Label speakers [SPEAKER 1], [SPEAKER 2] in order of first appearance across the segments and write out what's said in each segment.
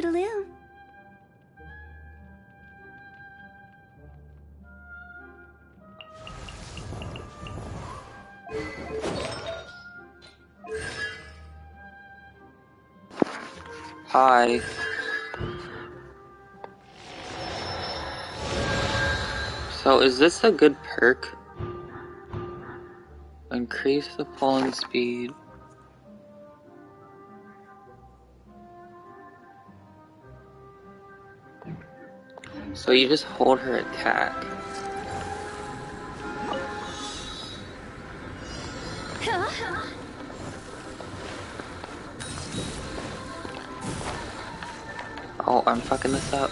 [SPEAKER 1] Toodaloo.
[SPEAKER 2] Hi. So is this a good perk? Increase the pulling speed. So you just hold her attack. Oh, I'm fucking this up.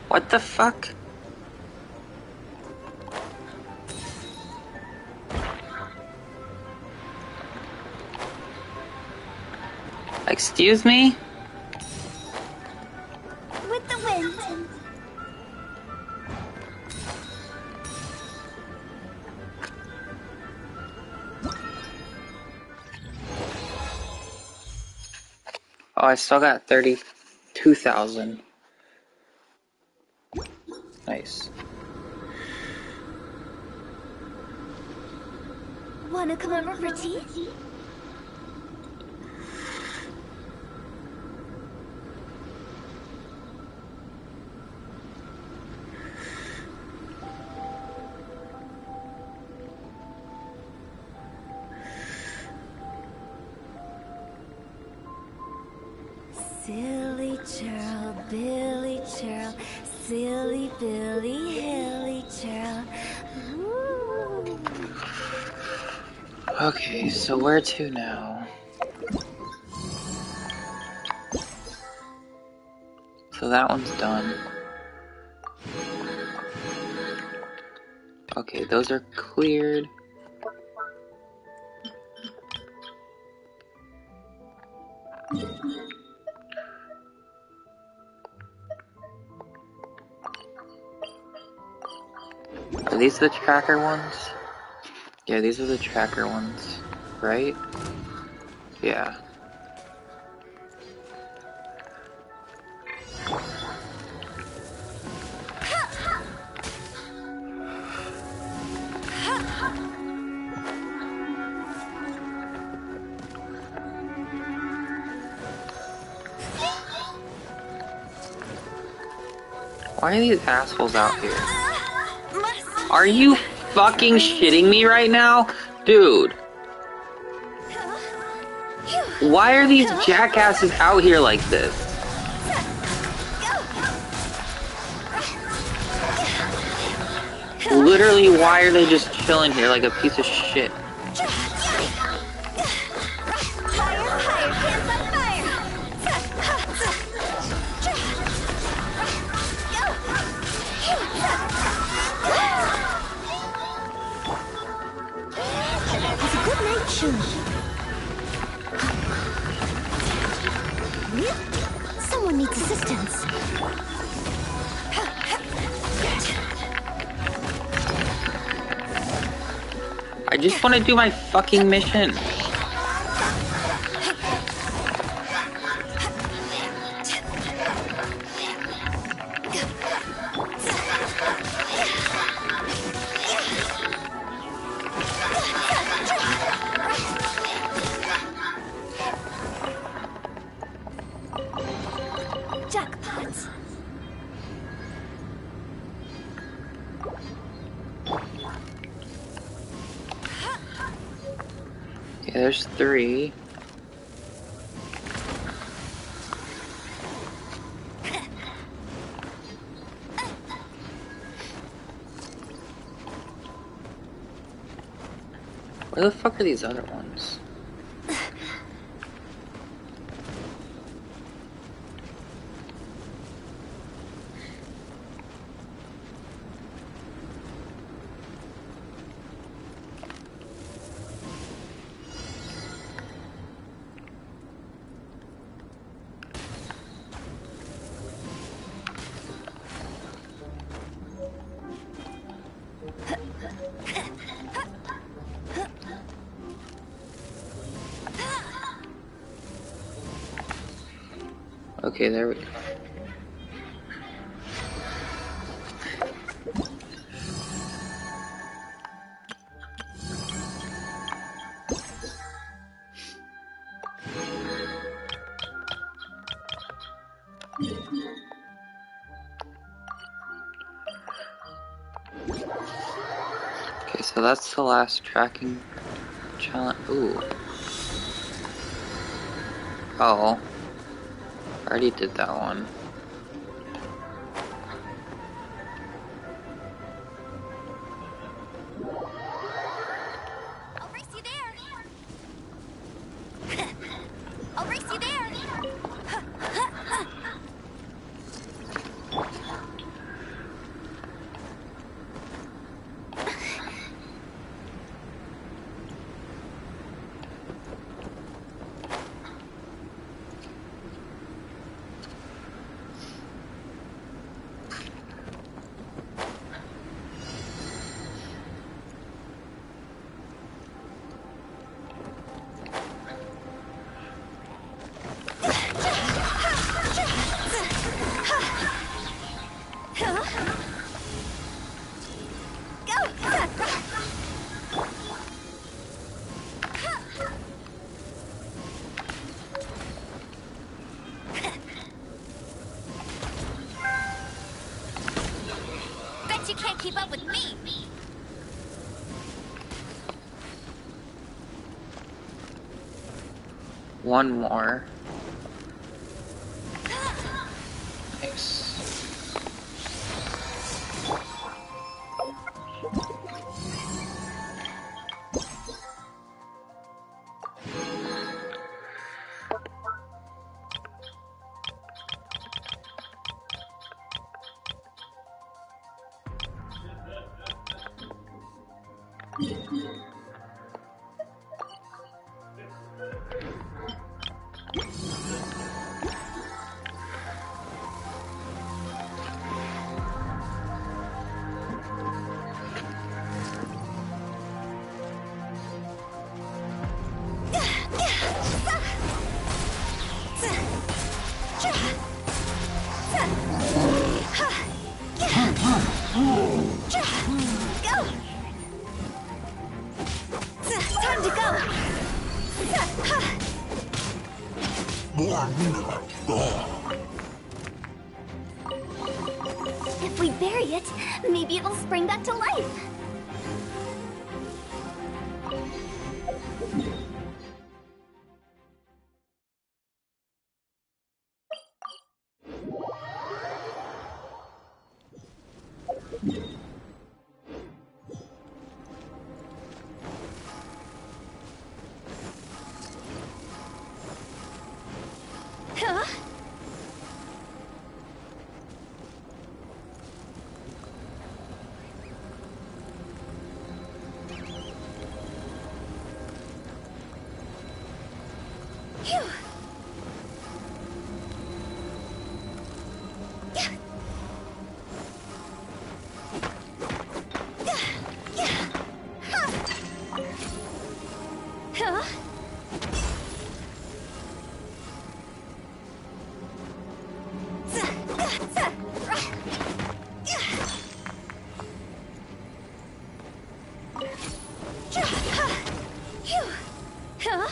[SPEAKER 2] What the fuck? Excuse me?
[SPEAKER 1] With the wind.
[SPEAKER 2] Oh, I still got 32,000. Nice.
[SPEAKER 1] Wanna come over for tea? Silly churl, Billy churl, silly Billy, hilly churl. Ooh.
[SPEAKER 2] Okay, so where to now? So that one's done. Okay, those are cleared. Are these the tracker ones? Yeah, these are the tracker ones, right? Yeah. Why are these assholes out here? Are you fucking shitting me right now? Dude. Why are these jackasses out here like this? Literally, why are they just chilling here like a piece of shit?
[SPEAKER 1] Someone needs assistance.
[SPEAKER 2] I just want to do my fucking mission. Okay, there's 3. Where the fuck are these other ones? Okay, there we go. Okay, so that's the last tracking challenge. Ooh. Oh. I already did that one.
[SPEAKER 1] I'll race you there. I'll race you there. Bet you can't keep up with me.
[SPEAKER 2] One more. Nice.
[SPEAKER 1] Time to go. If we bury it, maybe it'll spring back to life. Huh? Phew. Huh? Huh?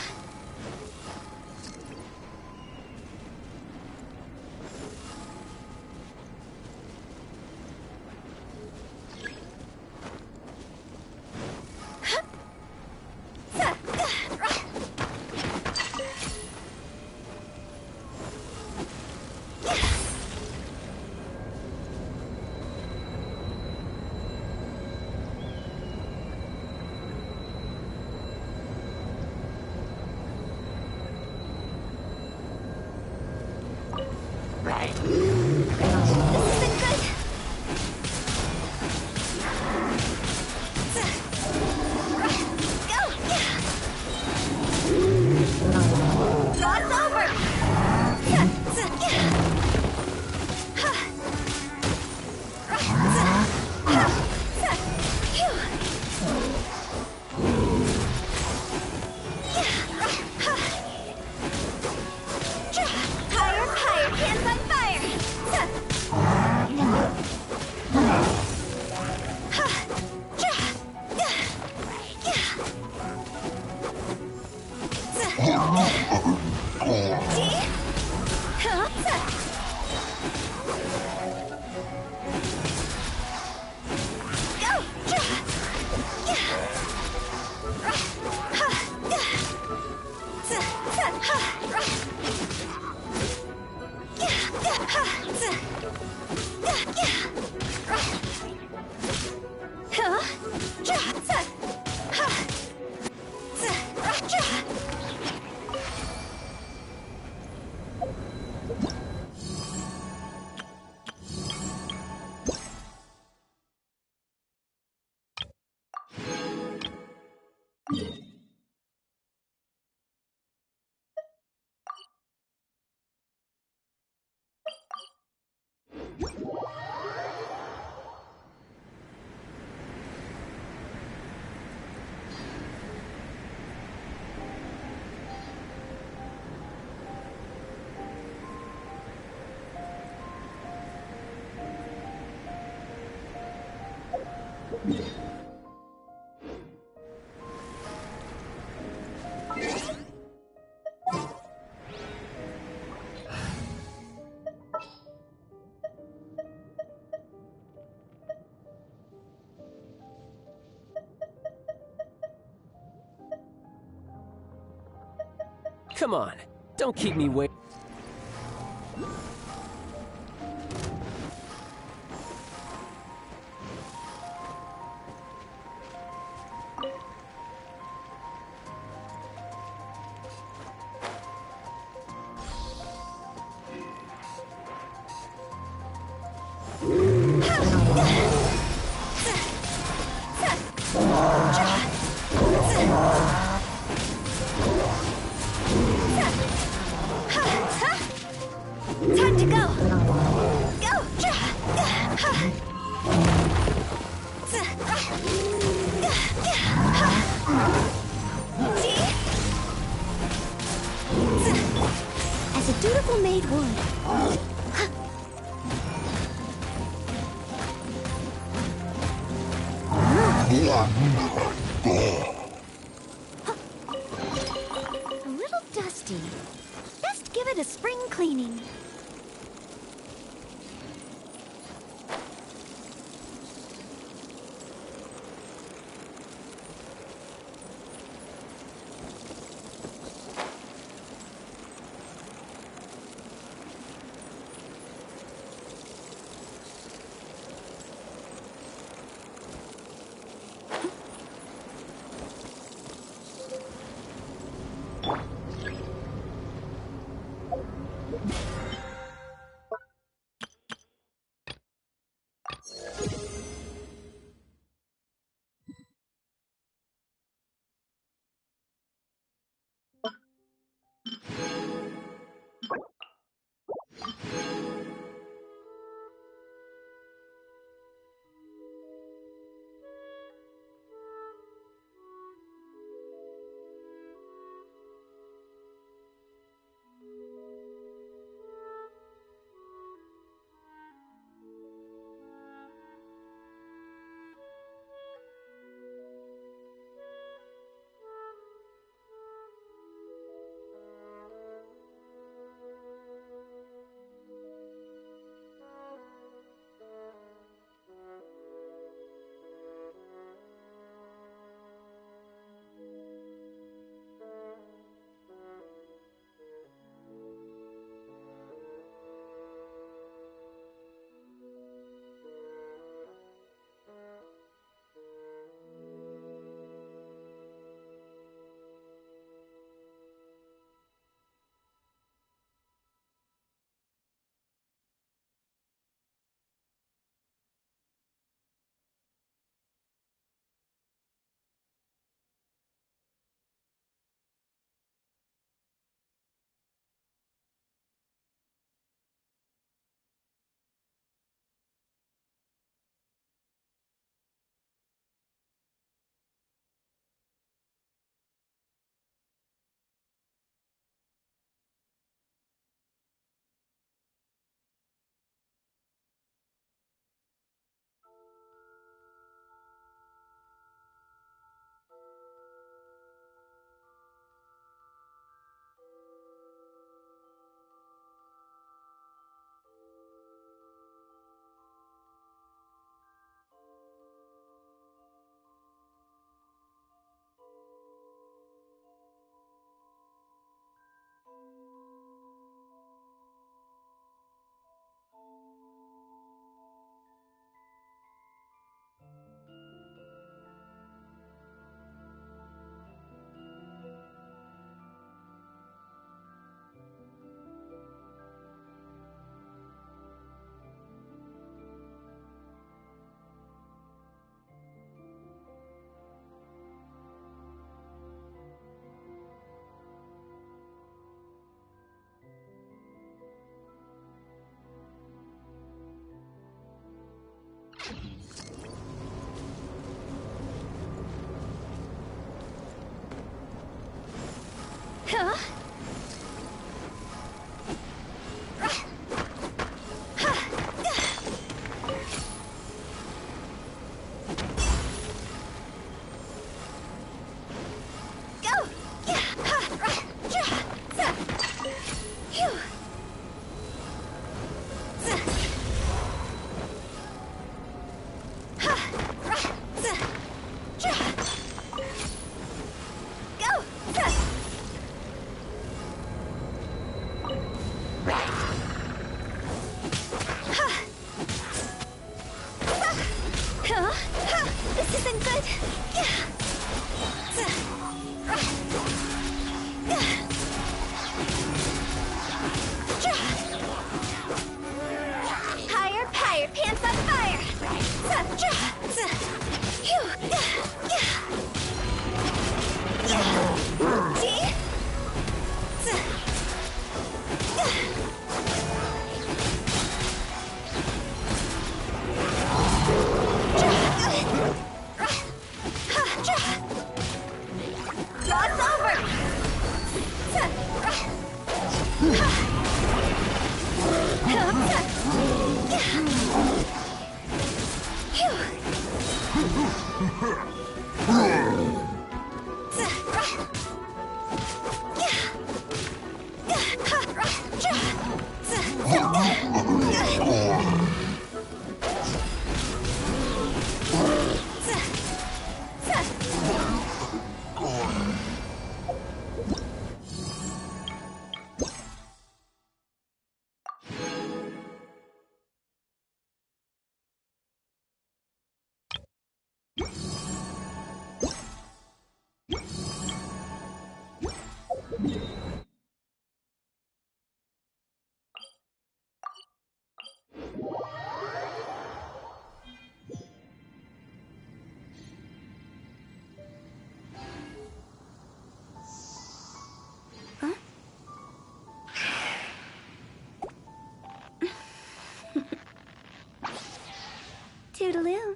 [SPEAKER 3] Come on, don't keep me waiting.
[SPEAKER 1] Time to go! Go! As a dutiful maid would. A little dusty. Best give it a spring cleaning. been good. Higher, higher, pants on fire. Lots over. Toodaloo.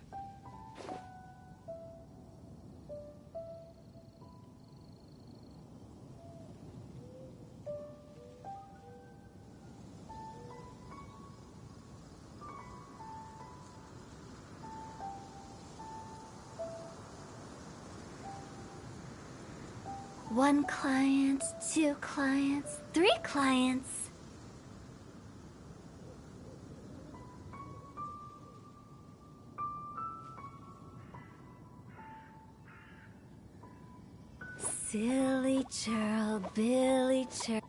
[SPEAKER 1] One client, two clients, three clients. Silly churl, Billy churl.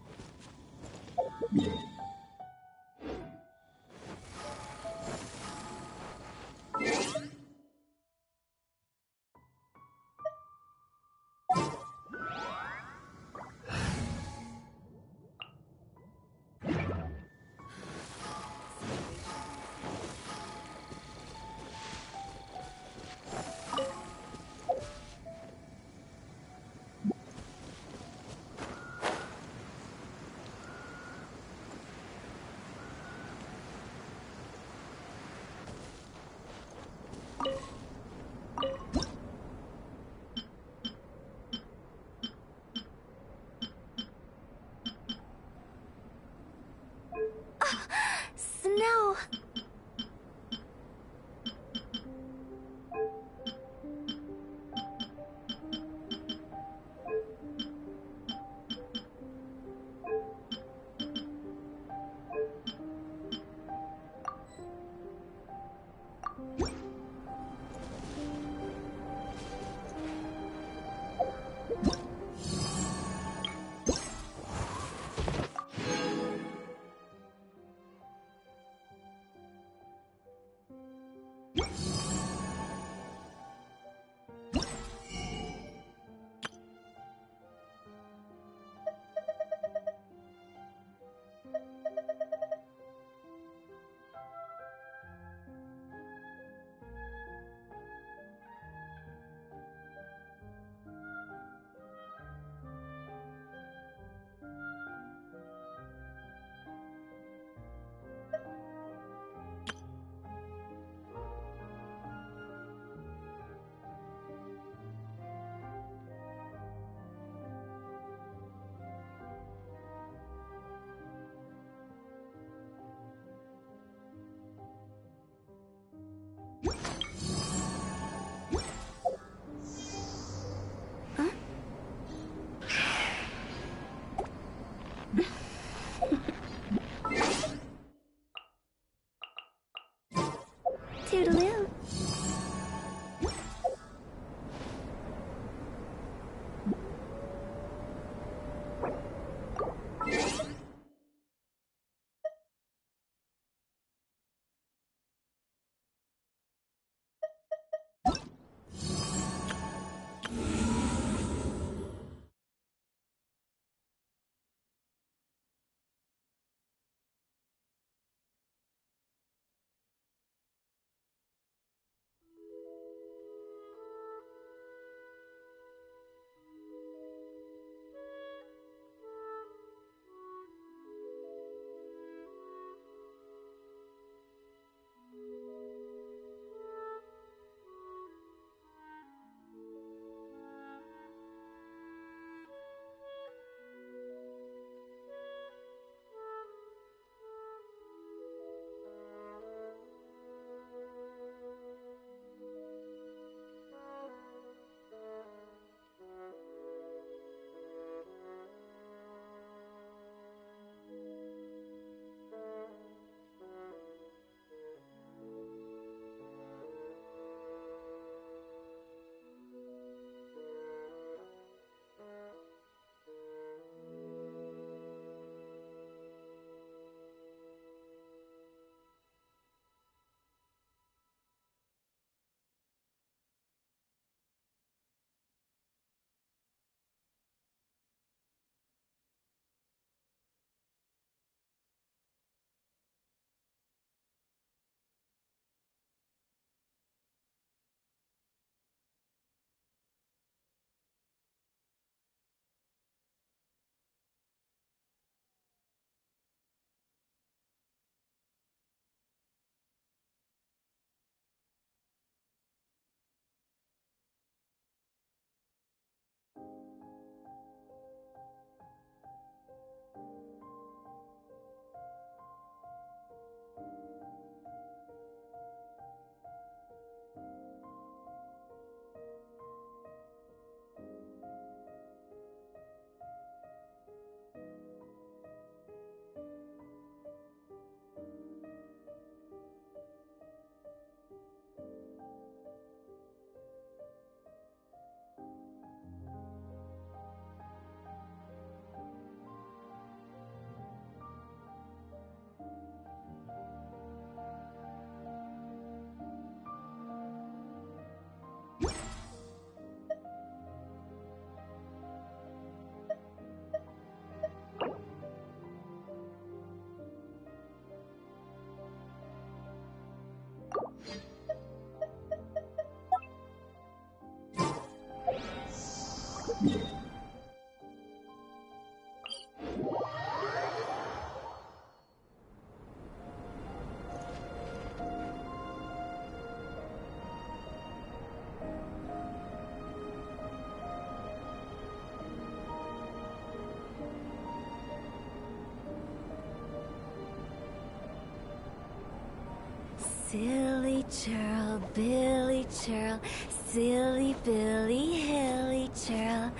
[SPEAKER 1] Silly churl, Billy churl, silly Billy, hilly churl.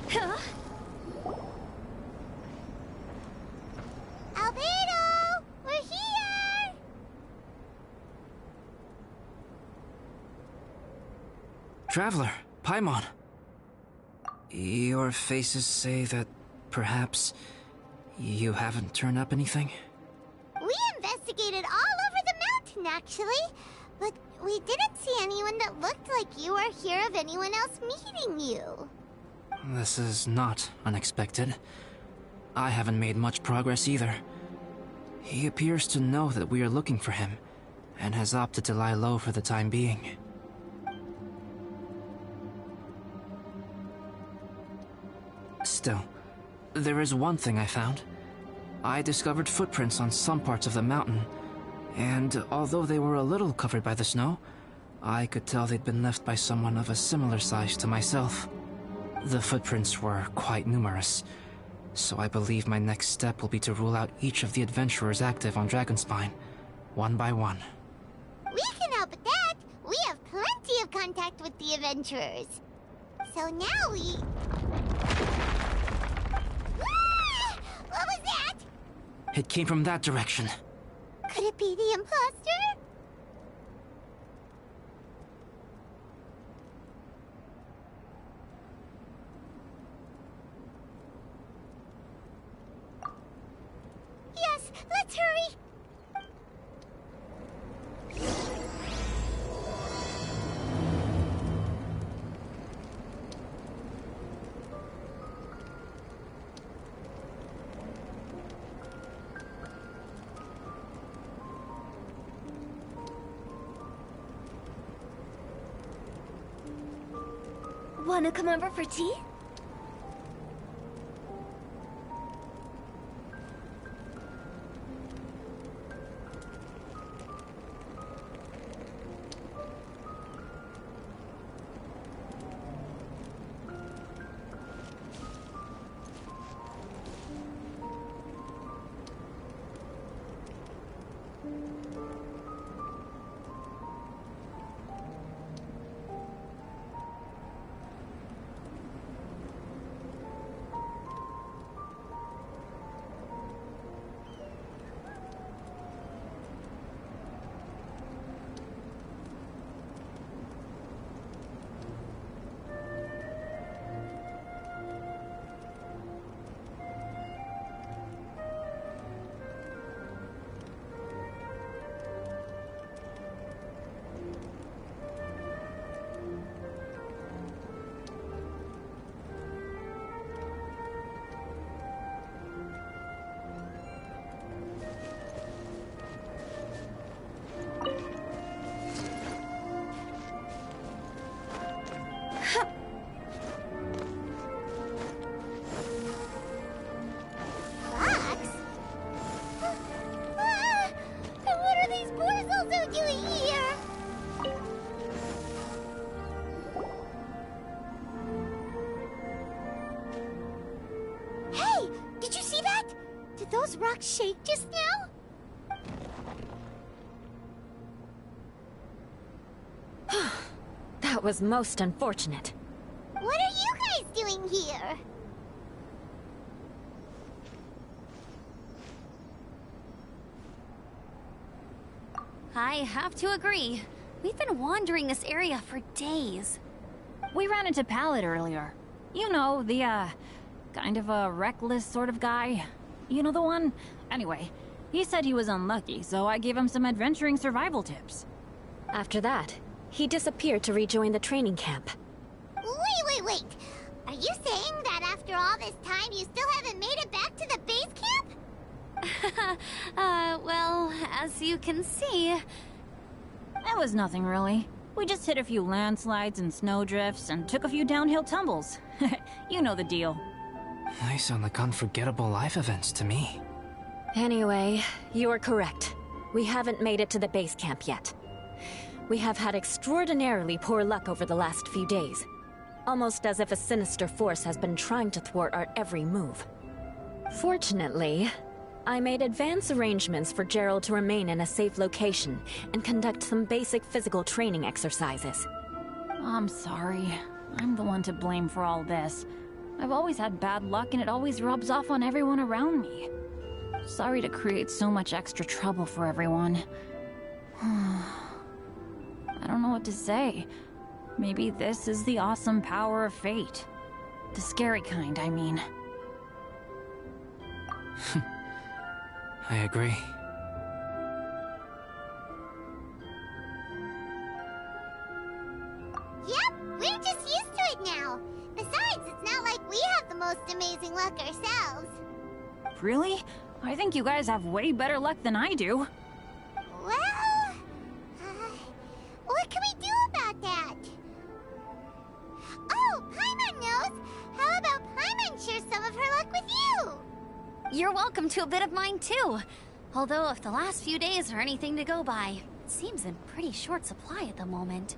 [SPEAKER 1] Huh? Albedo! We're here!
[SPEAKER 4] Traveler, Paimon. Your faces say that perhaps you haven't turned up anything?
[SPEAKER 1] We investigated all over the mountain, actually. But we didn't see anyone that looked like you or hear of anyone else meeting you.
[SPEAKER 4] This is not unexpected. I haven't made much progress either. He appears to know that we are looking for him, and has opted to lie low for the time being. Still, there is one thing I found. I discovered footprints on some parts of the mountain, and although they were a little covered by the snow, I could tell they'd been left by someone of a similar size to myself. The footprints were quite numerous, so I believe my next step will be to rule out each of the adventurers active on Dragonspine, one by one.
[SPEAKER 1] We can help with that. We have plenty of contact with the adventurers. So now we... Ah! What was that?
[SPEAKER 4] It came from that direction.
[SPEAKER 1] Could it be the imposter? Yes, let's hurry! Wanna come over for tea? Those rocks shake just now?
[SPEAKER 5] That was most unfortunate.
[SPEAKER 1] What are you guys doing here?
[SPEAKER 6] I have to agree. We've been wandering this area for days.
[SPEAKER 5] We ran into Pallet earlier. You know, the, kind of a reckless sort of guy. You know the one? Anyway, he said he was unlucky, so I gave him some adventuring survival tips. After that, he disappeared to rejoin the training camp.
[SPEAKER 1] Wait. Are you saying that after all this time you still haven't made it back to the base camp?
[SPEAKER 6] Well, as you can see...
[SPEAKER 5] It was nothing really. We just hit a few landslides and snowdrifts and took a few downhill tumbles. You know the deal.
[SPEAKER 4] They sound like unforgettable life events to me.
[SPEAKER 5] Anyway, you are correct. We haven't made it to the base camp yet.
[SPEAKER 7] We have had extraordinarily poor luck over the last few days. Almost as if a sinister force has been trying to thwart our every move. Fortunately, I made advance arrangements for Gerald to remain in a safe location and conduct some basic physical training exercises.
[SPEAKER 5] I'm sorry. I'm the one to blame for all this. I've always had bad luck and it always rubs off on everyone around me. Sorry to create so much extra trouble for everyone. I don't know what to say. Maybe this is the awesome power of fate. The scary kind, I mean.
[SPEAKER 4] I agree.
[SPEAKER 1] Yep, we're just used to it now. Besides, it's not like we have the most amazing luck ourselves.
[SPEAKER 5] Really? I think you guys have way better luck than I do.
[SPEAKER 1] Well, what can we do about that? Oh, Paimon knows! How about Paimon share some of her luck with you?
[SPEAKER 6] You're welcome to a bit of mine too. Although if the last few days are anything to go by, it seems in pretty short supply at the moment.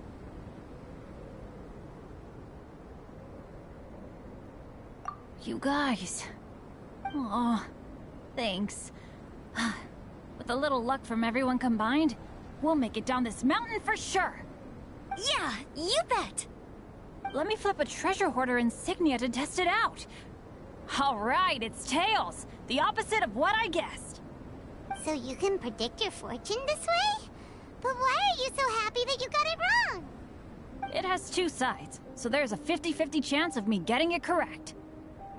[SPEAKER 5] You guys. Aw, thanks. With a little luck from everyone combined, we'll make it down this mountain for sure.
[SPEAKER 6] Yeah, you bet!
[SPEAKER 5] Let me flip a treasure hoarder insignia to test it out. All right, it's tails. The opposite of what I guessed.
[SPEAKER 1] So you can predict your fortune this way? But why are you so happy that you got it wrong?
[SPEAKER 5] It has two sides, so there's a 50-50 chance of me getting it correct.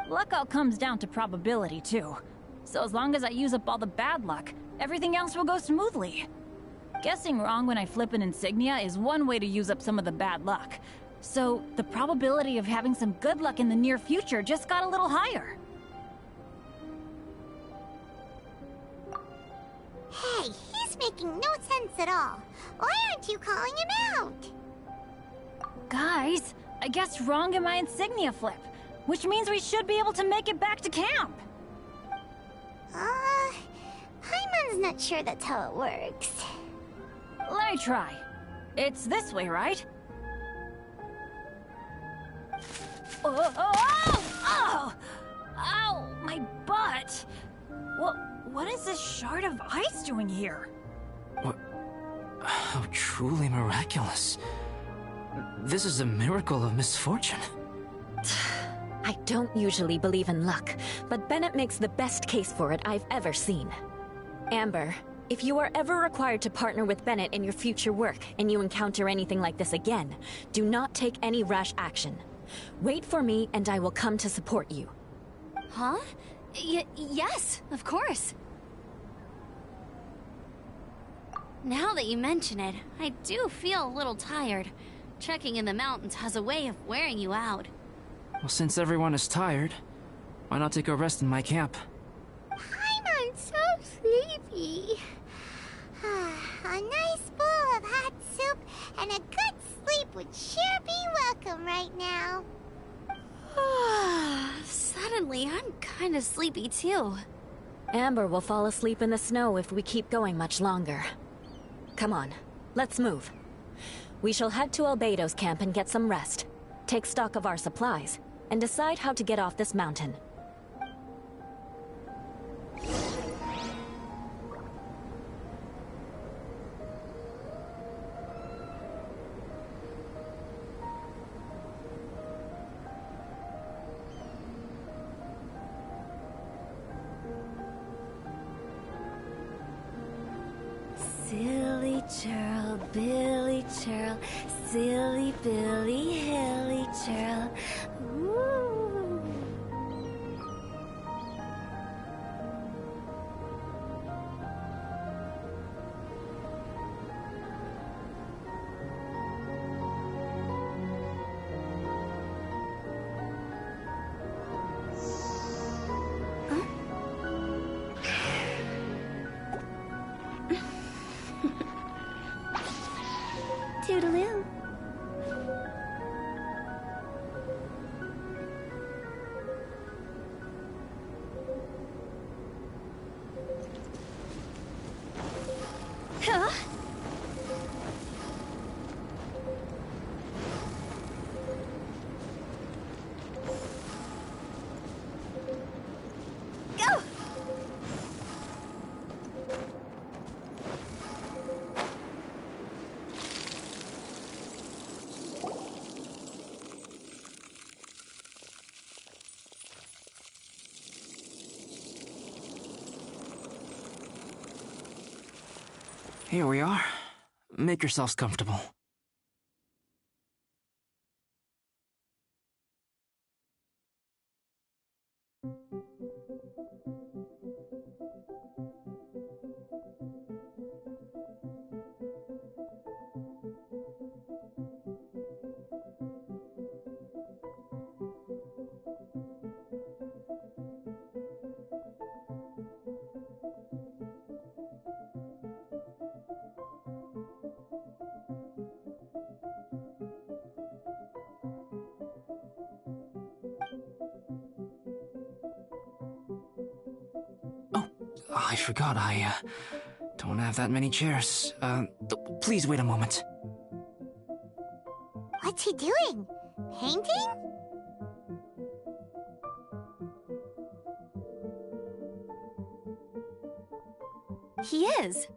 [SPEAKER 5] Luck all comes down to probability, too. So as long as I use up all the bad luck, everything else will go smoothly. Guessing wrong when I flip an insignia is one way to use up some of the bad luck. So the probability of having some good luck in the near future just got a little higher.
[SPEAKER 1] Hey, he's making no sense at all. Why aren't you calling him out?
[SPEAKER 5] Guys, I guessed wrong in my insignia flip, which means we should be able to make it back to camp.
[SPEAKER 1] Paimon's not sure that's how it works.
[SPEAKER 5] Let me try. It's this way, right? Oh! Ow! My butt! What is this shard of ice doing here?
[SPEAKER 4] What? How truly miraculous. This is a miracle of misfortune.
[SPEAKER 7] I don't usually believe in luck, but Bennett makes the best case for it I've ever seen. Amber, if you are ever required to partner with Bennett in your future work and you encounter anything like this again, do not take any rash action. Wait for me and I will come to support you.
[SPEAKER 6] Huh? Yes, of course. Now that you mention it, I do feel a little tired. Trekking in the mountains has a way of wearing you out.
[SPEAKER 4] Well, since everyone is tired, why not take a rest in my camp?
[SPEAKER 1] Paimon's so sleepy. A nice bowl of hot soup and a good sleep would sure be welcome right now.
[SPEAKER 6] Suddenly, I'm kind of sleepy too.
[SPEAKER 7] Amber will fall asleep in the snow if we keep going much longer. Come on, let's move. We shall head to Albedo's camp and get some rest, take stock of our supplies, and decide how to get off this mountain.
[SPEAKER 6] Silly churl, Billy churl, silly Billy, hilly churl. Ooh. Toodaloo. Huh?
[SPEAKER 4] Here we are. Make yourselves comfortable. I forgot, I don't have that many chairs. Please wait a moment.
[SPEAKER 1] What's he doing? Painting?
[SPEAKER 6] He is.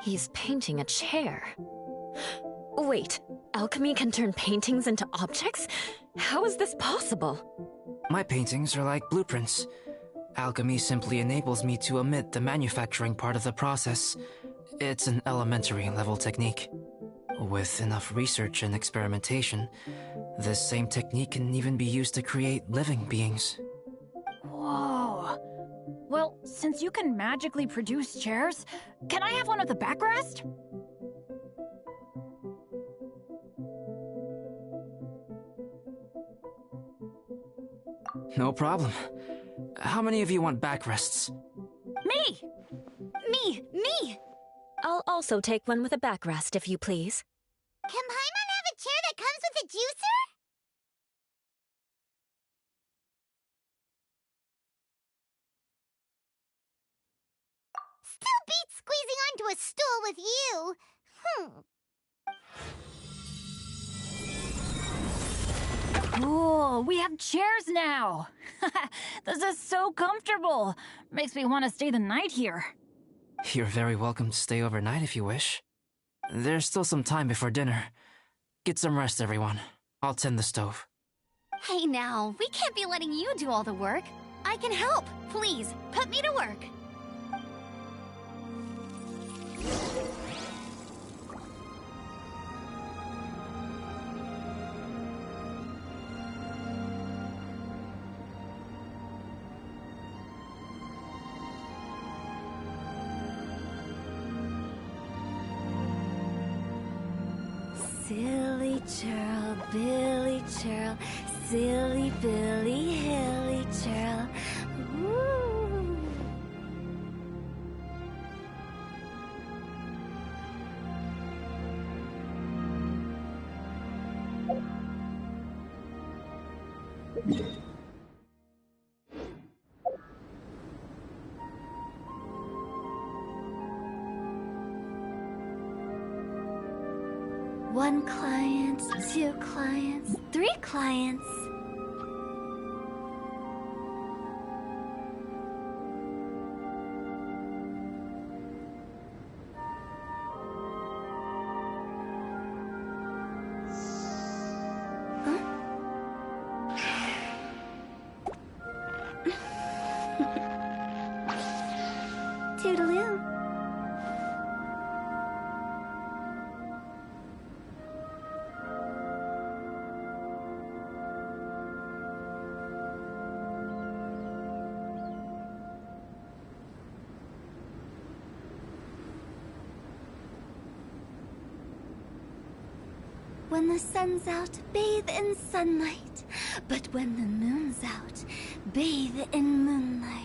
[SPEAKER 7] He's painting a chair. Wait, alchemy can turn paintings into objects? How is this possible?
[SPEAKER 4] My paintings are like blueprints. Alchemy simply enables me to omit the manufacturing part of the process. It's an elementary level technique. With enough research and experimentation, this same technique can even be used to create living beings.
[SPEAKER 5] Whoa. Well, since you can magically produce chairs, can I have one with a backrest?
[SPEAKER 4] No problem. How many of you want backrests?
[SPEAKER 5] Me!
[SPEAKER 6] Me!
[SPEAKER 7] I'll also take one with a backrest, if you please.
[SPEAKER 1] Can Paimon have a chair that comes with a juicer? Still beats squeezing onto a stool with you.
[SPEAKER 5] Cool, we have chairs now. This is so comfortable. Makes me want to stay the night here.
[SPEAKER 4] You're very welcome to stay overnight if you wish. There's still some time before dinner. Get some rest, everyone. I'll tend the stove.
[SPEAKER 6] Hey now, we can't be letting you do all the work. I can help. Please, put me to work. Silly churl, Billy churl, silly Billy, hilly churl. Ooh. One client, 2 clients, 3 clients. Toodaloo. When the sun's out, bathe in sunlight. But when the moon's out, bathe in moonlight.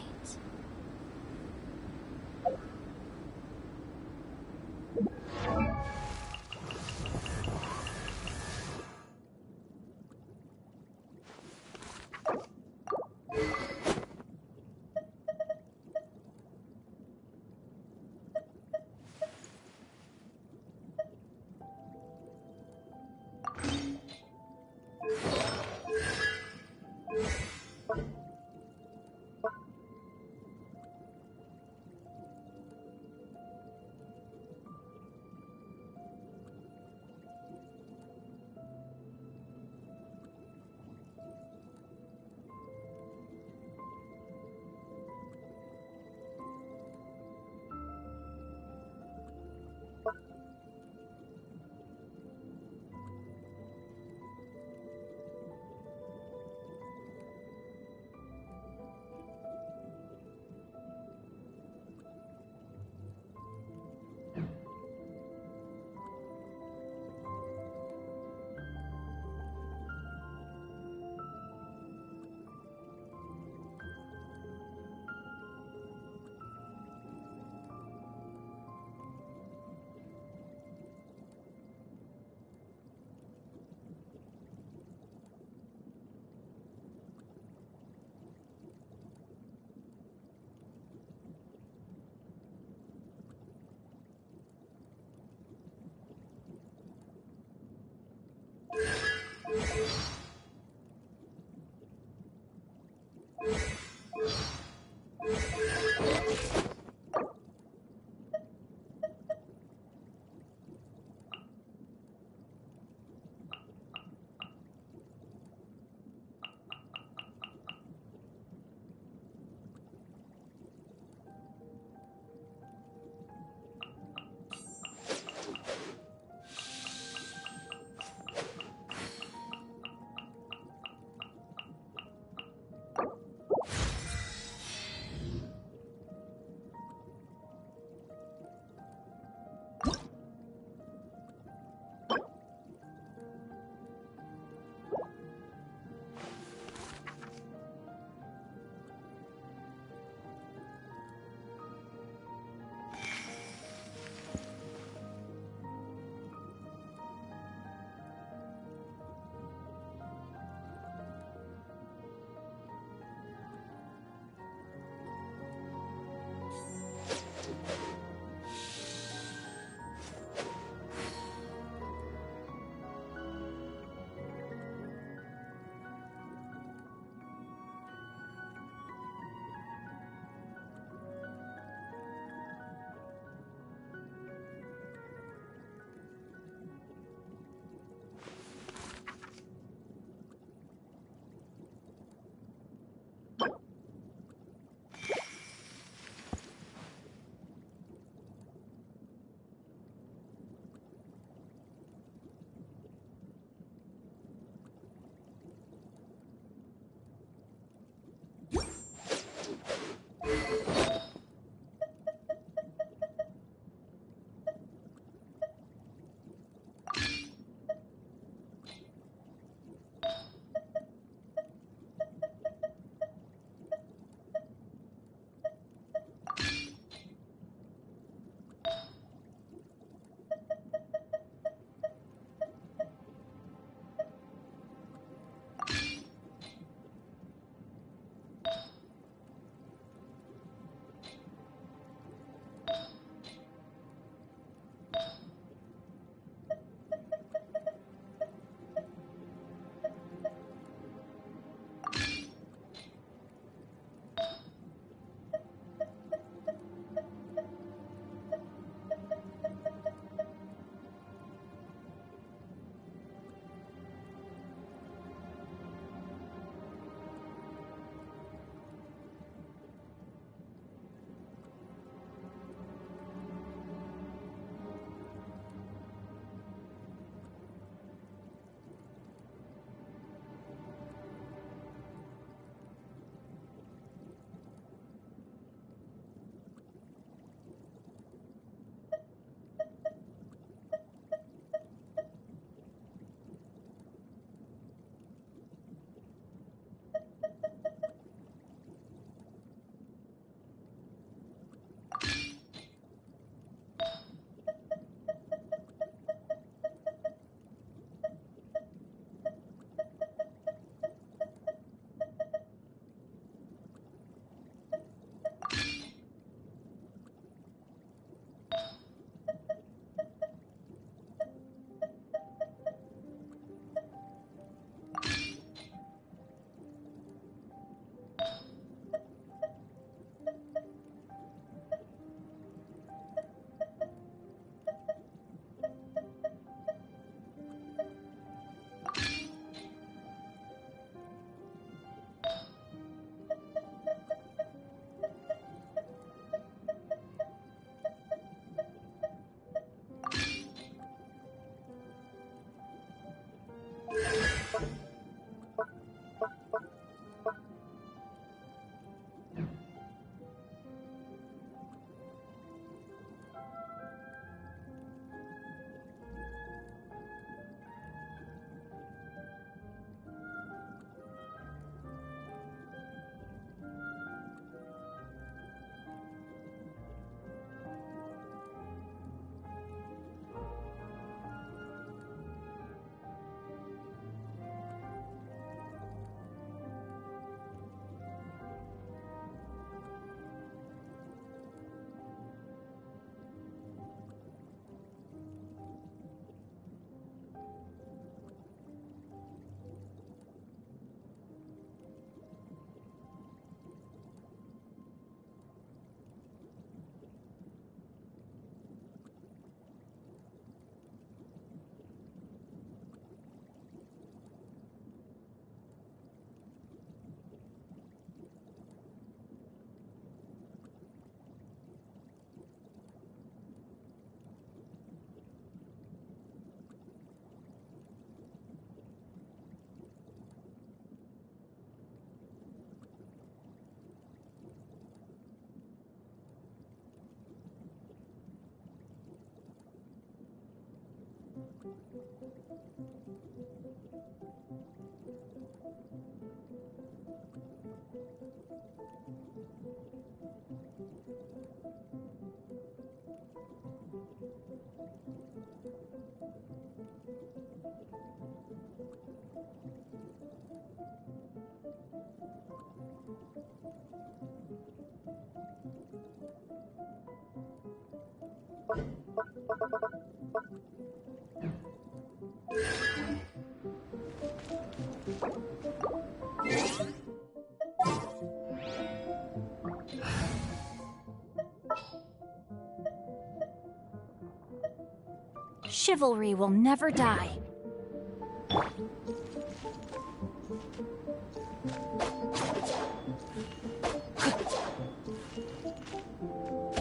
[SPEAKER 5] Chivalry will never die.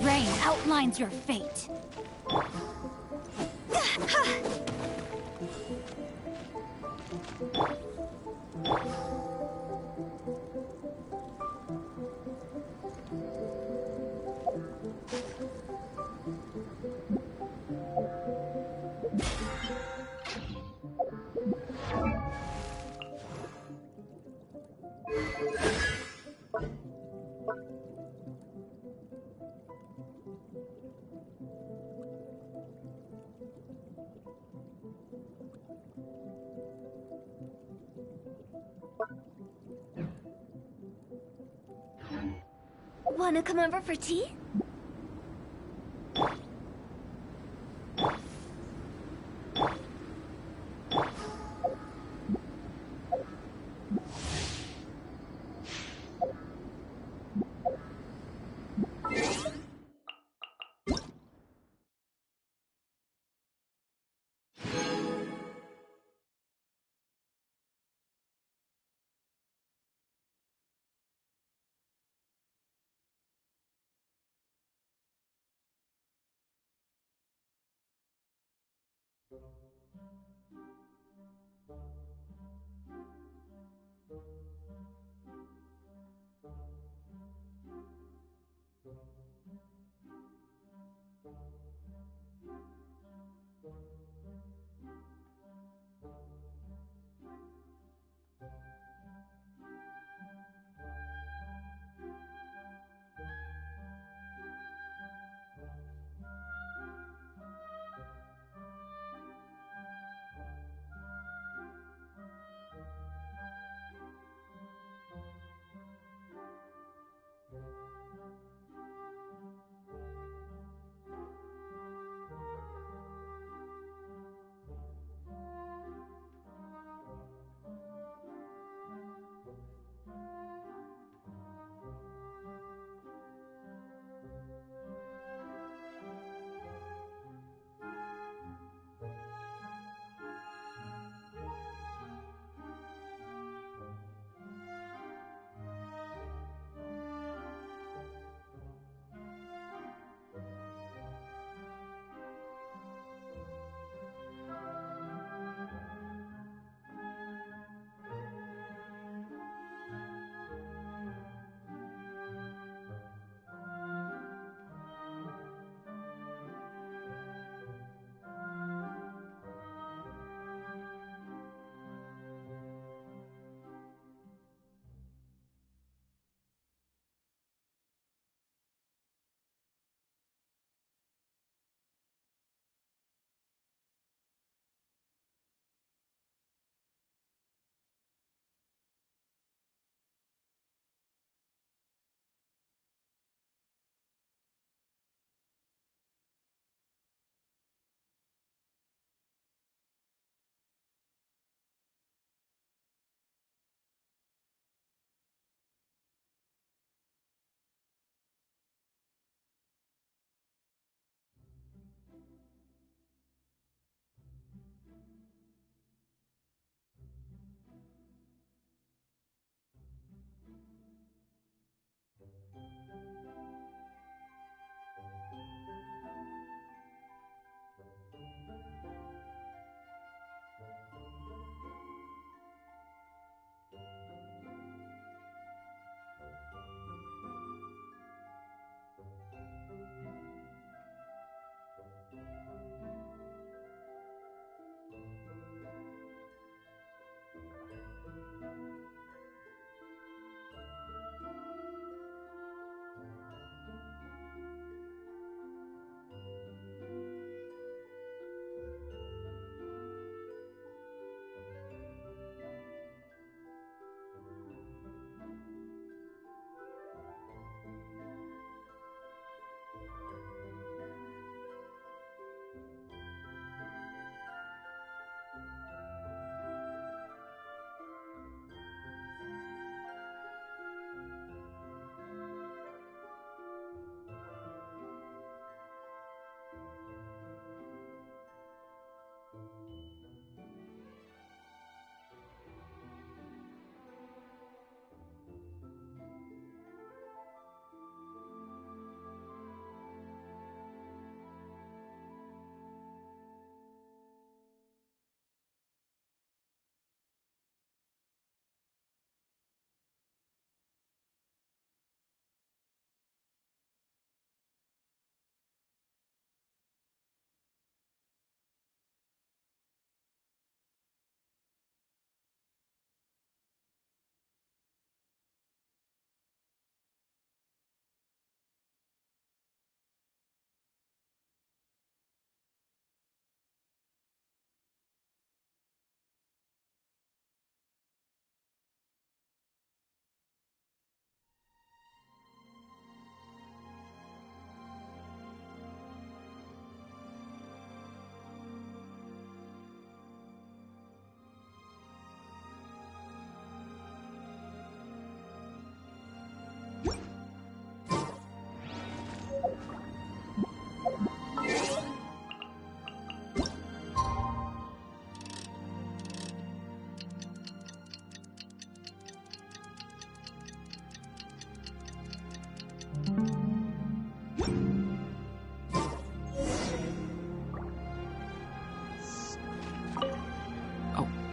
[SPEAKER 5] Rain outlines your fate.
[SPEAKER 1] Wanna come over for tea?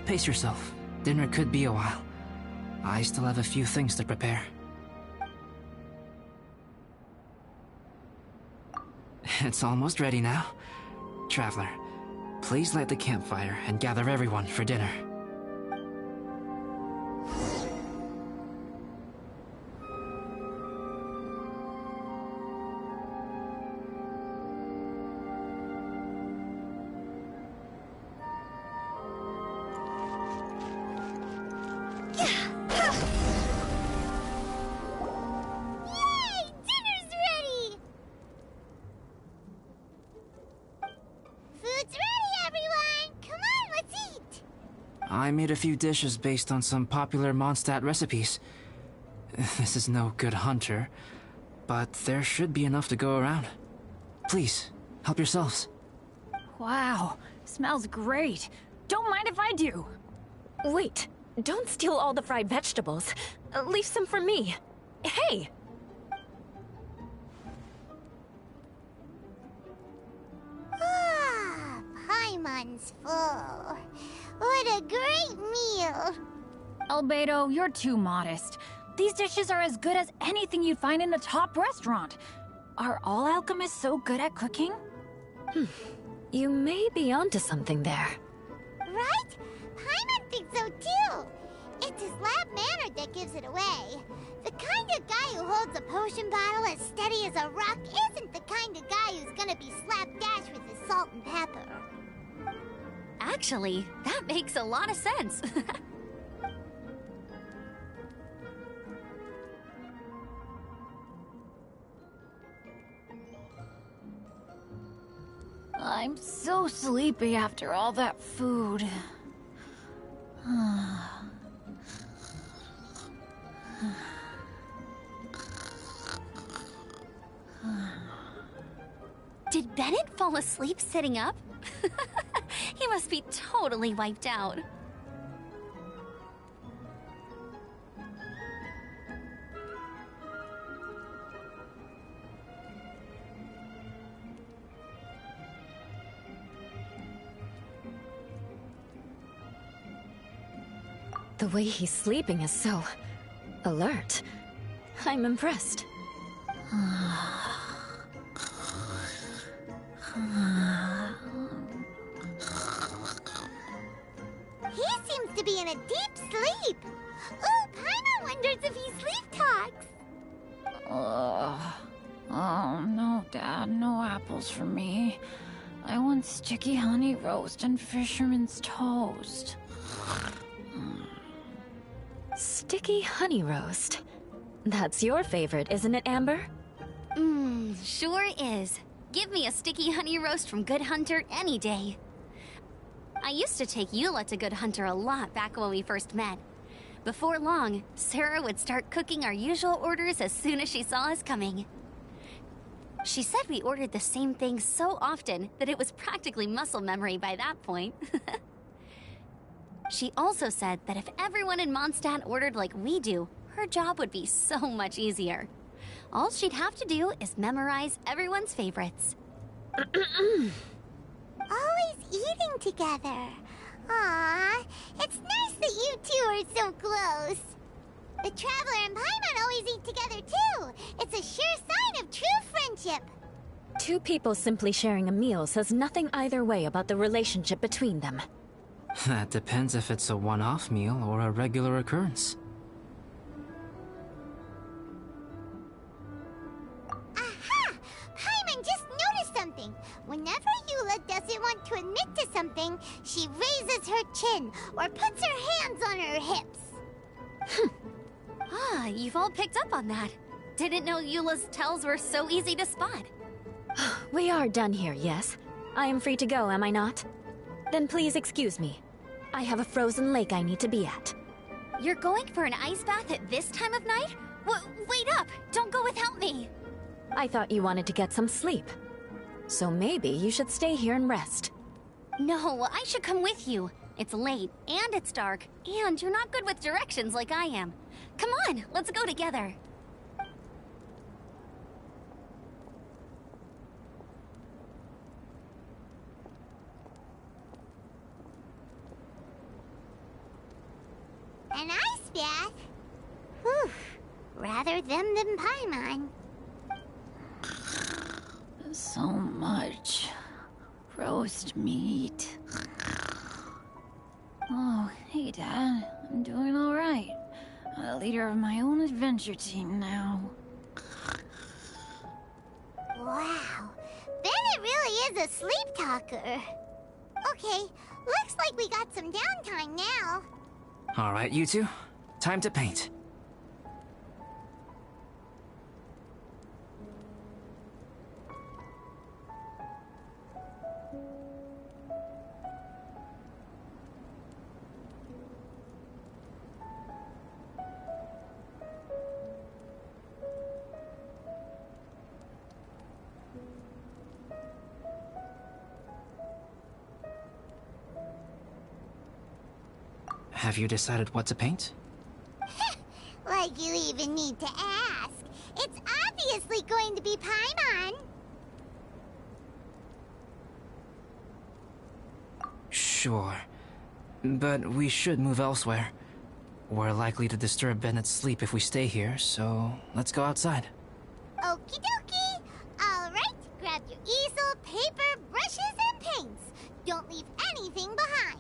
[SPEAKER 4] Pace yourself. Dinner could be a while. I still have a few things to prepare. It's almost ready now. Traveler, please light the campfire and gather everyone for dinner.
[SPEAKER 1] Yay! Dinner's ready! Food's ready, everyone! Come on, let's eat!
[SPEAKER 4] I made a few dishes based on some popular Mondstadt recipes. This is no good hunter, but there should be enough to go around. Please, help yourselves.
[SPEAKER 5] Wow, smells great. Don't mind if I do.
[SPEAKER 7] Wait, don't steal all the fried vegetables. Leave some for me. Hey!
[SPEAKER 1] Ah, Paimon's full. What a great meal!
[SPEAKER 5] Albedo, you're too modest. These dishes are as good as anything you'd find in a top restaurant. Are all alchemists so good at cooking?
[SPEAKER 7] You may be onto something there.
[SPEAKER 1] Right? Paimon thinks so too. It's his lab manner that gives it away. The kind of guy who holds a potion bottle as steady as a rock isn't the kind of guy who's gonna be slapdash with his salt and pepper.
[SPEAKER 6] Actually, that makes a lot of sense.
[SPEAKER 5] I'm so sleepy after all that food.
[SPEAKER 6] Did Bennett fall asleep sitting up? He must be totally wiped out.
[SPEAKER 7] The way he's sleeping is so alert. I'm impressed.
[SPEAKER 1] He seems to be in a deep sleep. Ooh, Paimon wonders if he sleep talks.
[SPEAKER 5] Oh, no, Dad, no apples for me. I want sticky honey roast and fisherman's toast.
[SPEAKER 7] Sticky honey roast. That's your favorite, isn't it, Amber?
[SPEAKER 6] Sure is. Give me a sticky honey roast from Good Hunter any day. I used to take Eula to Good Hunter a lot back when we first met. Before long, Sarah would start cooking our usual orders as soon as she saw us coming. She said we ordered the same thing so often that it was practically muscle memory by that point. She also said that if everyone in Mondstadt ordered like we do, her job would be so much easier. All she'd have to do is memorize everyone's favorites.
[SPEAKER 1] Always eating together. Aww, it's nice that you two are so close. The Traveler and Paimon always eat together too. It's a sure sign of true friendship.
[SPEAKER 7] Two people simply sharing a meal says nothing either way about the relationship between them.
[SPEAKER 4] That depends if it's a one-off meal or a regular occurrence.
[SPEAKER 1] Aha! Paimon just noticed something. Whenever Eula doesn't want to admit to something, she raises her chin or puts her hands on her hips.
[SPEAKER 6] Ah, you've all picked up on that. Didn't know Eula's tells were so easy to spot.
[SPEAKER 7] We are done here, yes? I am free to go, am I not? Then please excuse me. I have a frozen lake I need to be at.
[SPEAKER 6] You're going for an ice bath at this time of night? Wait up! Don't go without me!
[SPEAKER 7] I thought you wanted to get some sleep. So maybe you should stay here and rest.
[SPEAKER 6] No, I should come with you. It's late, and it's dark, and you're not good with directions like I am. Come on, let's go together.
[SPEAKER 1] An ice bath? Whew. Rather them than Paimon.
[SPEAKER 5] So much roast meat. Oh, hey, Dad. I'm doing all right. I'm the leader of my own adventure team now.
[SPEAKER 1] Wow. Bennett really is a sleep talker. Okay, looks like we got some downtime now.
[SPEAKER 4] All right, you two. Time to paint. Have you decided what to paint?
[SPEAKER 1] Like you even need to ask. It's obviously going to be Paimon.
[SPEAKER 4] Sure. But we should move elsewhere. We're likely to disturb Bennett's sleep if we stay here, so let's go outside.
[SPEAKER 1] Okie dokie. All right, grab your easel, paper, brushes, and paints. Don't leave anything behind.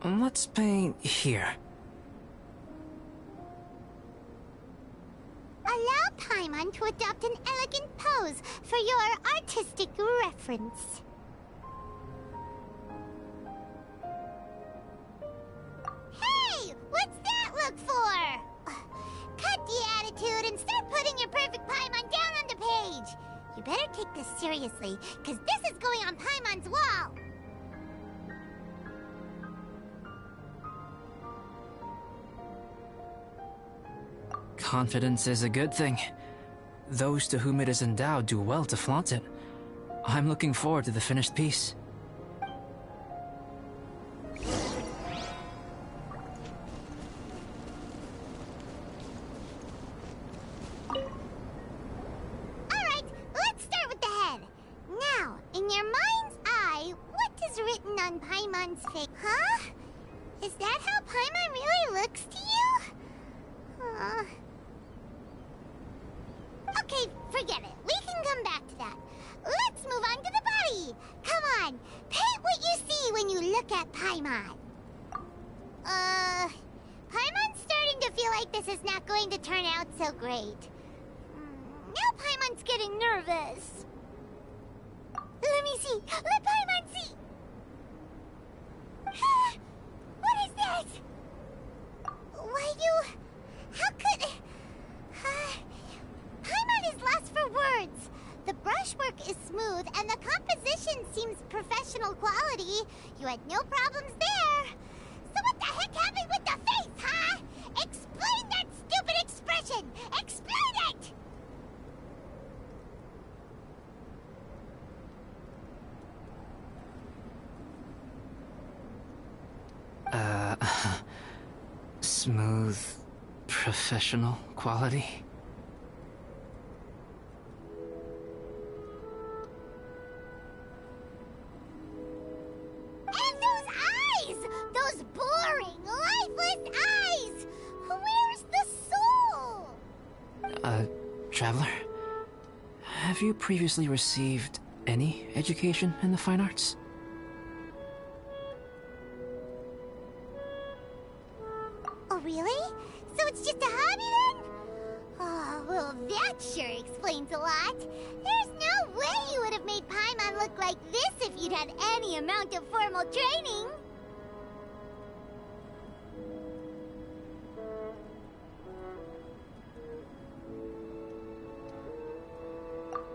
[SPEAKER 4] Let's paint here.
[SPEAKER 1] Allow Paimon to adopt an elegant pose for your artistic reference. Hey! What's that look for? Cut the attitude and start putting your perfect Paimon down on the page. You better take this seriously, because this is going on Paimon's wall.
[SPEAKER 4] Confidence is a good thing. Those to whom it is endowed do well to flaunt it. I'm looking forward to the finished piece.
[SPEAKER 1] Okay, forget it. We can come back to that. Let's move on to the body. Come on, paint what you see when you look at Paimon. Paimon's starting to feel like this is not going to turn out so great. Now Paimon's getting nervous. Let me see. Let Paimon see. What is that? Why how could... Paimon is lost for words. The brushwork is smooth and the composition seems professional quality. You had no problems there. So what the heck happened with the face, huh? Explain that stupid expression! Explain it!
[SPEAKER 4] Smooth, professional quality?
[SPEAKER 1] And those eyes! Those boring, lifeless eyes! Where's the soul?
[SPEAKER 4] Traveler? Have you previously received any education in the fine arts?
[SPEAKER 1] Oh, really? So it's just a hobby then? Oh, well, that sure explains a lot. There's no way you would have made Paimon look like this if you'd had any amount of formal training.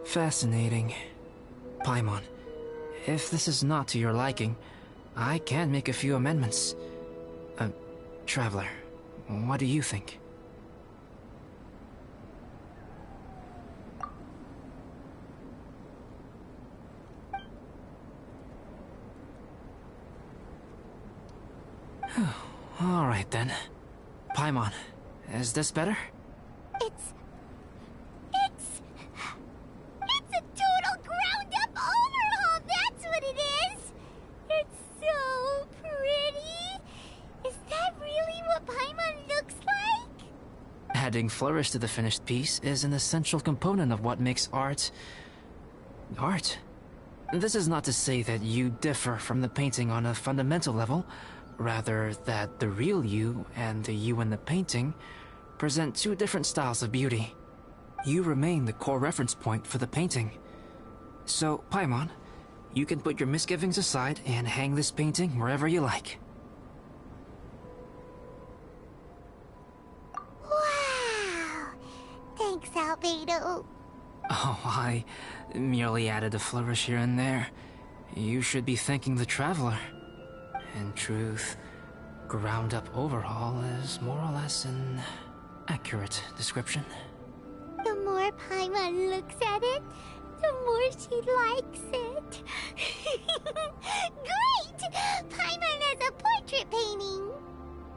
[SPEAKER 4] Fascinating. Paimon, if this is not to your liking, I can make a few amendments. Traveler, what do you think? All right then. Paimon, is this better?
[SPEAKER 1] It's a total ground-up overhaul, that's what it is! It's so pretty! Is that really what Paimon looks like?
[SPEAKER 4] Adding flourish to the finished piece is an essential component of what makes art... art. This is not to say that you differ from the painting on a fundamental level, rather that the real you and the you in the painting present two different styles of beauty. You remain the core reference point for the painting. So, Paimon, you can put your misgivings aside and hang this painting wherever you like.
[SPEAKER 1] Wow! Thanks, Albedo.
[SPEAKER 4] Oh, I merely added a flourish here and there. You should be thanking the Traveler. In truth, ground-up overhaul is more or less an accurate description.
[SPEAKER 1] The more Paimon looks at it, the more she likes it. Great! Paimon has a portrait painting.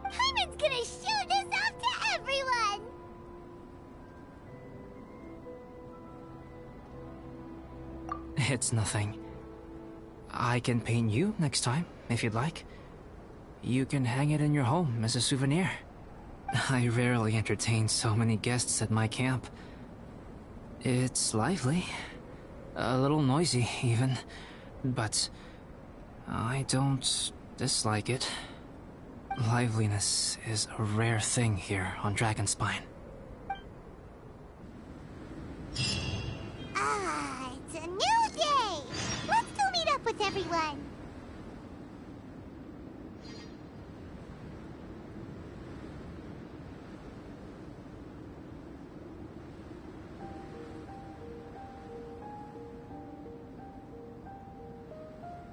[SPEAKER 1] Paimon's gonna show this off to everyone.
[SPEAKER 4] It's nothing. I can paint you next time, if you'd like. You can hang it in your home as a souvenir. I rarely entertain so many guests at my camp. It's lively. A little noisy, even. But I don't dislike it. Liveliness is a rare thing here on Dragonspine.
[SPEAKER 1] Ah, it's a new day. Let's go meet up with everyone.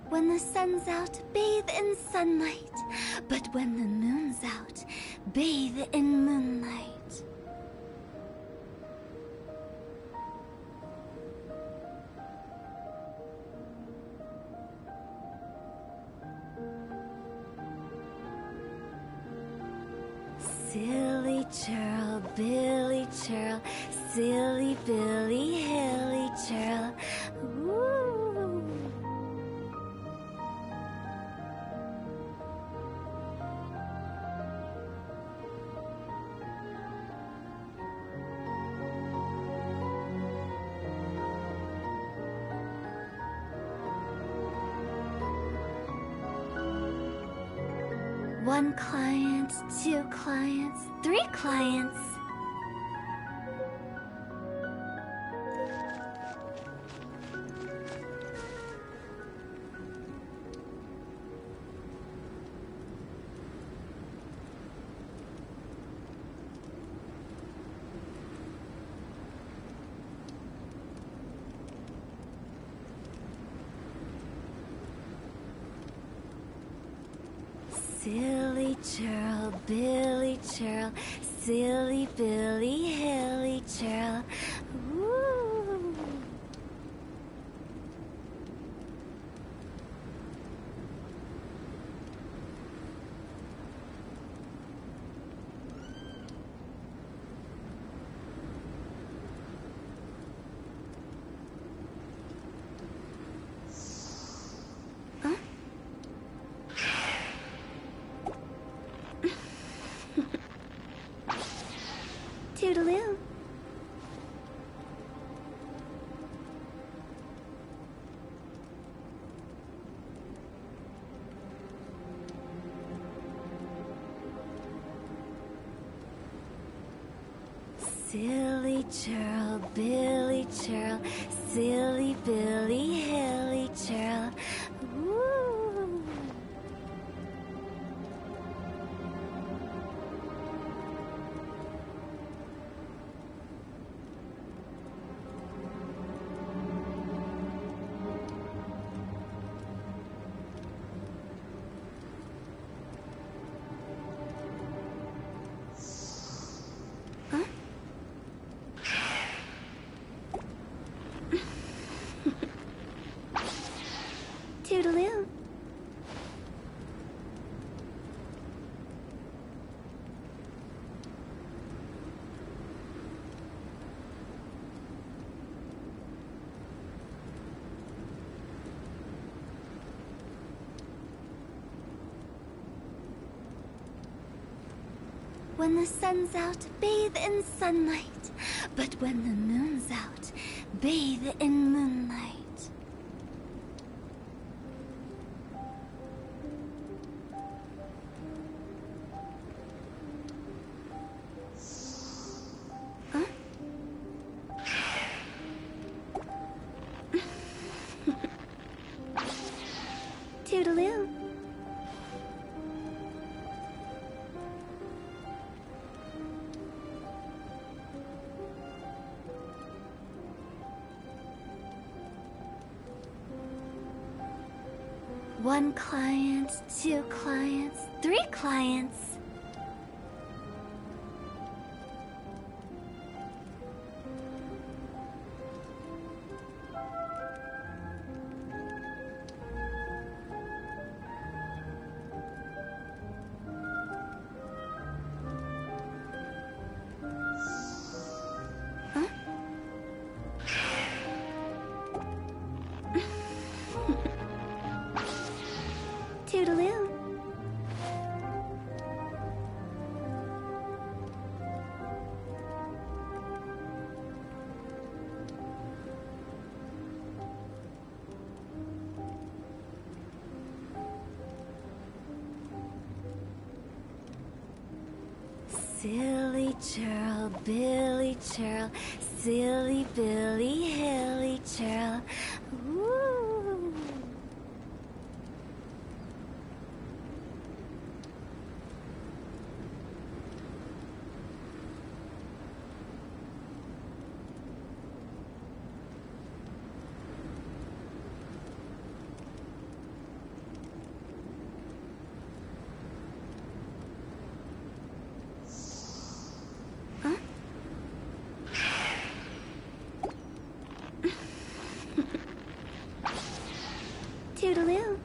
[SPEAKER 8] When the sun's out, bathe in sunlight. But when the moon's out, bathe in moonlight. Silly churl, Billy churl, silly Billy, hilly churl. Ooh. 1 client, 2 clients, 3 clients. Silly churl, Billy churl, silly Billy, hilly churl. Ooh. Toodaloo. Silly churl, Billy churl, silly Billy, hilly churl. Ooh. Toodaloo. When the sun's out, bathe in sunlight. But when the moon's out, bathe in moonlight. Toodaloo. One client, 2 clients, 3 clients. Toodaloo. Silly churl, Billy churl, silly Billy, hilly churl. Ooh. Toodaloo.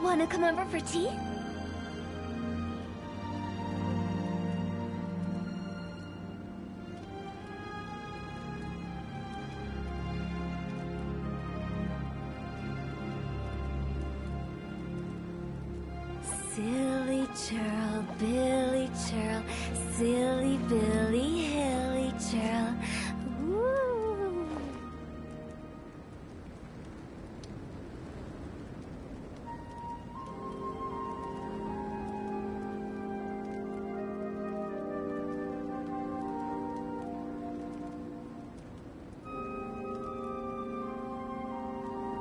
[SPEAKER 8] Wanna come over for tea? churl, Billy churl, silly Billy Hilly churl. Woo!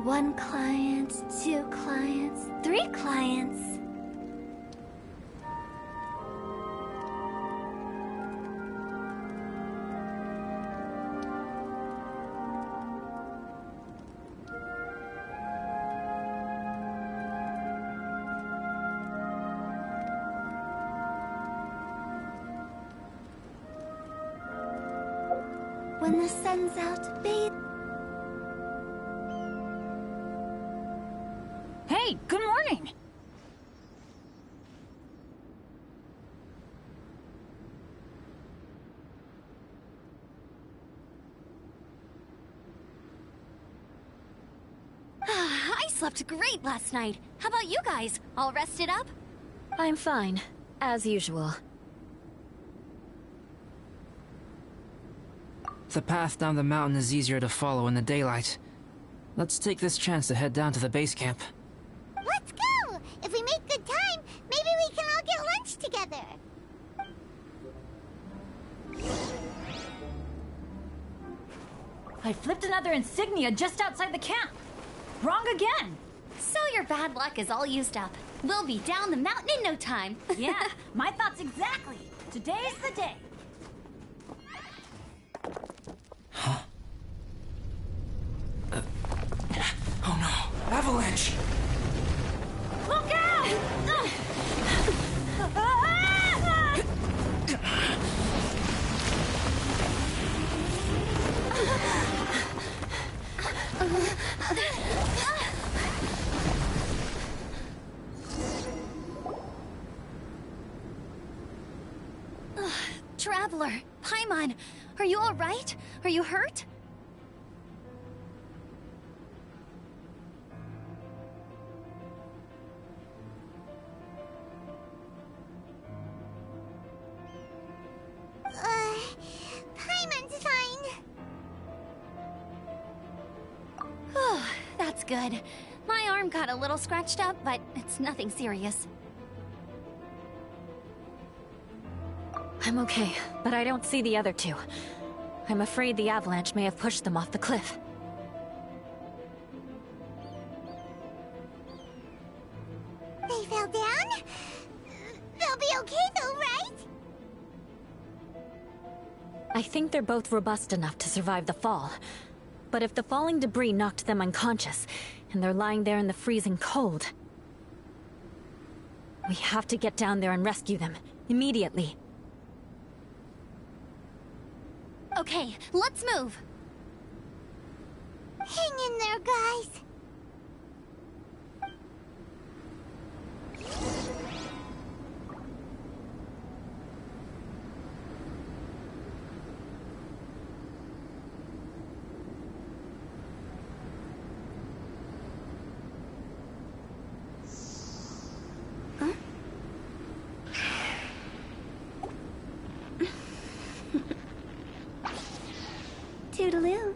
[SPEAKER 8] One client, two clients, three clients. When the sun's out, bathe.
[SPEAKER 5] Hey, good morning!
[SPEAKER 6] I slept great last night. How about you guys? All rested up?
[SPEAKER 7] I'm fine, as usual.
[SPEAKER 4] The path down the mountain is easier to follow in the daylight. Let's take this chance to head down to the base camp.
[SPEAKER 1] Let's go! If we make good time, maybe we can all get lunch together.
[SPEAKER 5] I flipped another insignia just outside the camp. Wrong again.
[SPEAKER 6] So your bad luck is all used up. We'll be down the mountain in no time.
[SPEAKER 5] Yeah, my thoughts exactly. Today's the day.
[SPEAKER 4] Oh no! Avalanche!
[SPEAKER 5] Look out!
[SPEAKER 6] Traveler, Paimon, are you all right? Are you hurt?
[SPEAKER 1] Paimon's fine.
[SPEAKER 6] That's good. My arm got a little scratched up, but it's nothing serious.
[SPEAKER 7] I'm okay, but I don't see the other two. I'm afraid the avalanche may have pushed them off the cliff.
[SPEAKER 1] They fell down? They'll be okay though, right?
[SPEAKER 7] I think they're both robust enough to survive the fall. But if the falling debris knocked them unconscious, and they're lying there in the freezing cold... We have to get down there and rescue them, immediately.
[SPEAKER 6] Okay, let's move.
[SPEAKER 1] Hang in there, guys.
[SPEAKER 8] Toodaloo.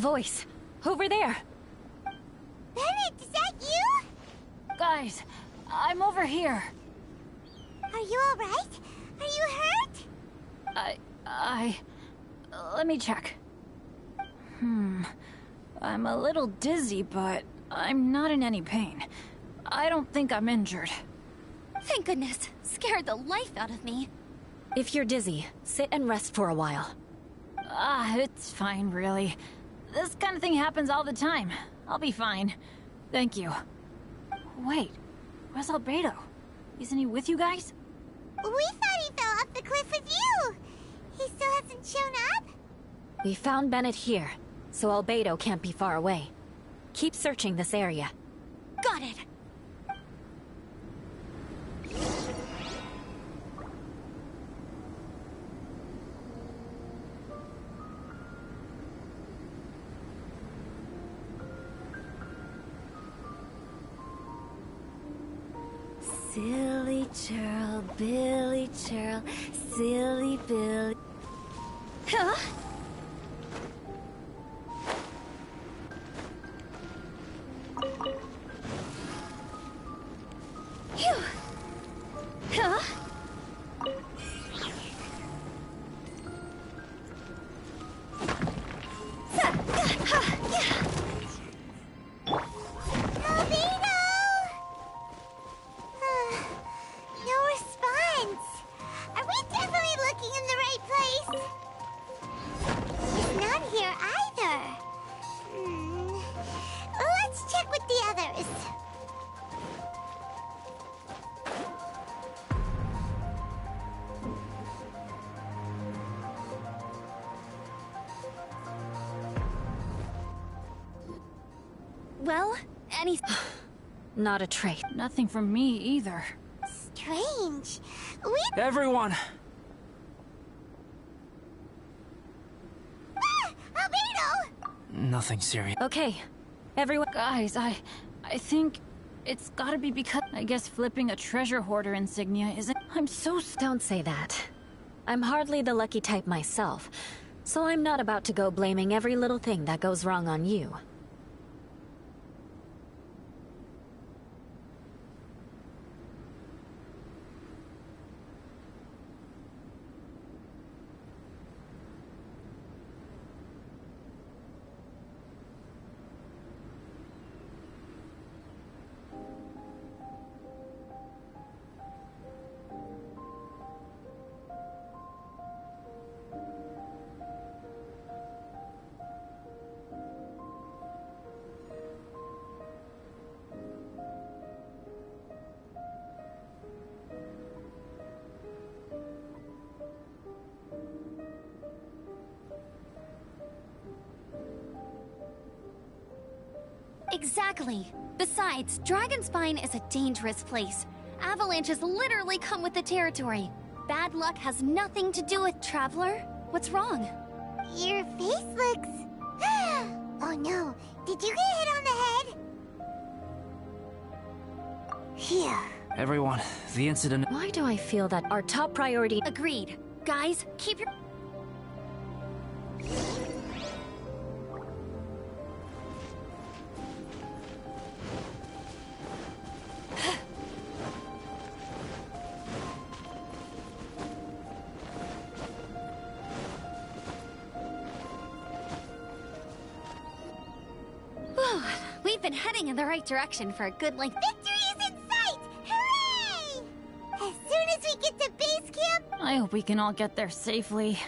[SPEAKER 7] voice. Over there.
[SPEAKER 1] Bennett, is that you?
[SPEAKER 5] Guys, I'm over here.
[SPEAKER 1] Are you alright? Are you hurt?
[SPEAKER 5] Let me check. I'm a little dizzy, but I'm not in any pain. I don't think I'm injured.
[SPEAKER 6] Thank goodness. Scared the life out of me.
[SPEAKER 7] If you're dizzy, sit and rest for a while.
[SPEAKER 5] It's fine, really. This kind of thing happens all the time. I'll be fine. Thank you. Wait, where's Albedo? Isn't he with you guys?
[SPEAKER 1] We thought he fell off the cliff with you. He still hasn't shown up?
[SPEAKER 7] We found Bennett here, so Albedo can't be far away. Keep searching this area.
[SPEAKER 6] Got it.
[SPEAKER 8] Silly churl, Billy churl, silly Billy.
[SPEAKER 6] Huh? Phew. Huh?
[SPEAKER 1] Albedo! No response. Are we definitely looking in the right place? He's not here either. Let's check with the others.
[SPEAKER 6] Well, any...
[SPEAKER 7] Not a trait.
[SPEAKER 5] Nothing from me either.
[SPEAKER 1] Strange.
[SPEAKER 4] Everyone!
[SPEAKER 1] Albedo!
[SPEAKER 4] Nothing serious.
[SPEAKER 7] Okay, everyone.
[SPEAKER 5] Guys, I think it's gotta be because I guess flipping a treasure hoarder insignia isn't... I'm so...
[SPEAKER 7] Don't say that. I'm hardly the lucky type myself, so I'm not about to go blaming every little thing that goes wrong on you.
[SPEAKER 6] Exactly. Besides, Dragonspine is a dangerous place. Avalanches literally come with the territory. Bad luck has nothing to do with Traveler. What's wrong?
[SPEAKER 1] Your face looks... Oh no, did you get hit on the head? Phew.
[SPEAKER 4] Everyone, the incident...
[SPEAKER 7] Why do I feel that our top priority...
[SPEAKER 6] Agreed. Guys, keep your... Whew, we've been heading in the right direction for a good length.
[SPEAKER 1] Victory is in sight! Hooray! As soon as we get to base camp...
[SPEAKER 5] I hope we can all get there safely.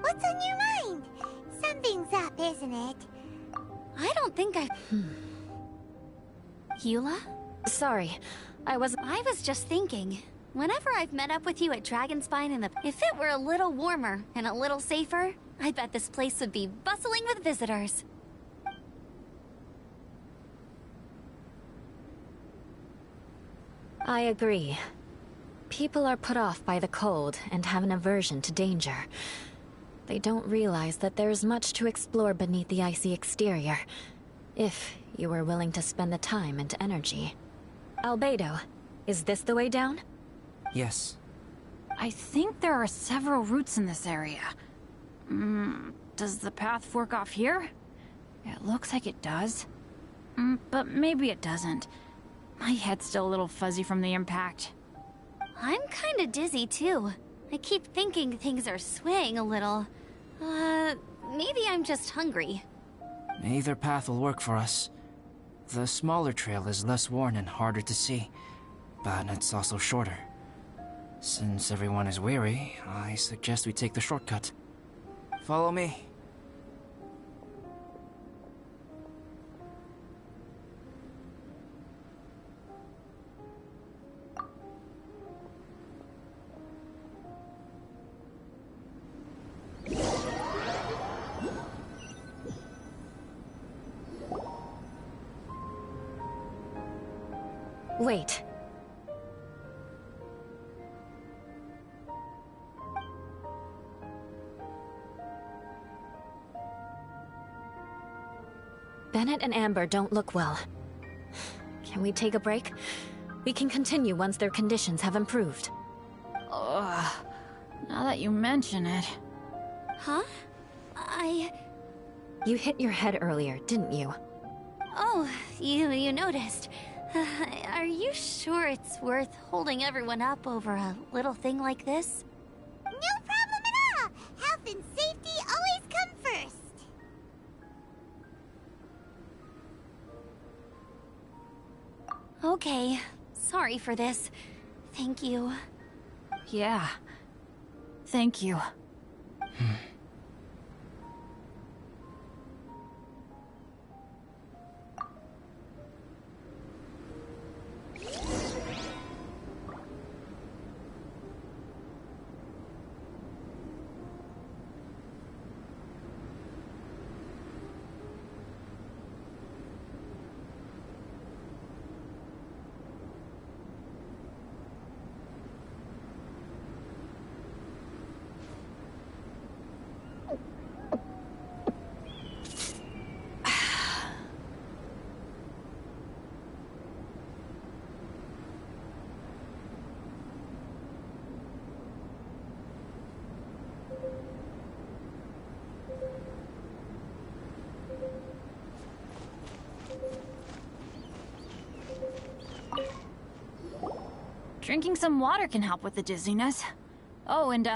[SPEAKER 1] What's on your mind? Something's up, isn't it?
[SPEAKER 6] I don't think I... Eula?
[SPEAKER 7] Sorry, I was
[SPEAKER 6] just thinking. Whenever I've met up with you at Dragonspine in the... If it were a little warmer and a little safer, I bet this place would be bustling with visitors.
[SPEAKER 7] I agree. People are put off by the cold and have an aversion to danger. They don't realize that there's much to explore beneath the icy exterior, if you were willing to spend the time and energy. Albedo, is this the way down?
[SPEAKER 4] Yes.
[SPEAKER 5] I think there are several routes in this area. Does the path fork off here? It looks like it does. But maybe it doesn't. My head's still a little fuzzy from the impact.
[SPEAKER 6] I'm kinda dizzy too. I keep thinking things are swaying a little. Maybe I'm just hungry.
[SPEAKER 4] Either path will work for us. The smaller trail is less worn and harder to see, but it's also shorter. Since everyone is weary, I suggest we take the shortcut. Follow me.
[SPEAKER 7] Wait. Bennett and Amber don't look well. Can we take a break? We can continue once their conditions have improved.
[SPEAKER 5] Ugh. Now that you mention it.
[SPEAKER 6] Huh?
[SPEAKER 7] You hit your head earlier, didn't you?
[SPEAKER 6] Oh, you noticed. Are you sure it's worth holding everyone up over a little thing like this?
[SPEAKER 1] No problem at all! Health and safety always come first!
[SPEAKER 6] Okay, sorry for this. Thank you.
[SPEAKER 5] Yeah. Thank you. Drinking some water can help with the dizziness. Oh, and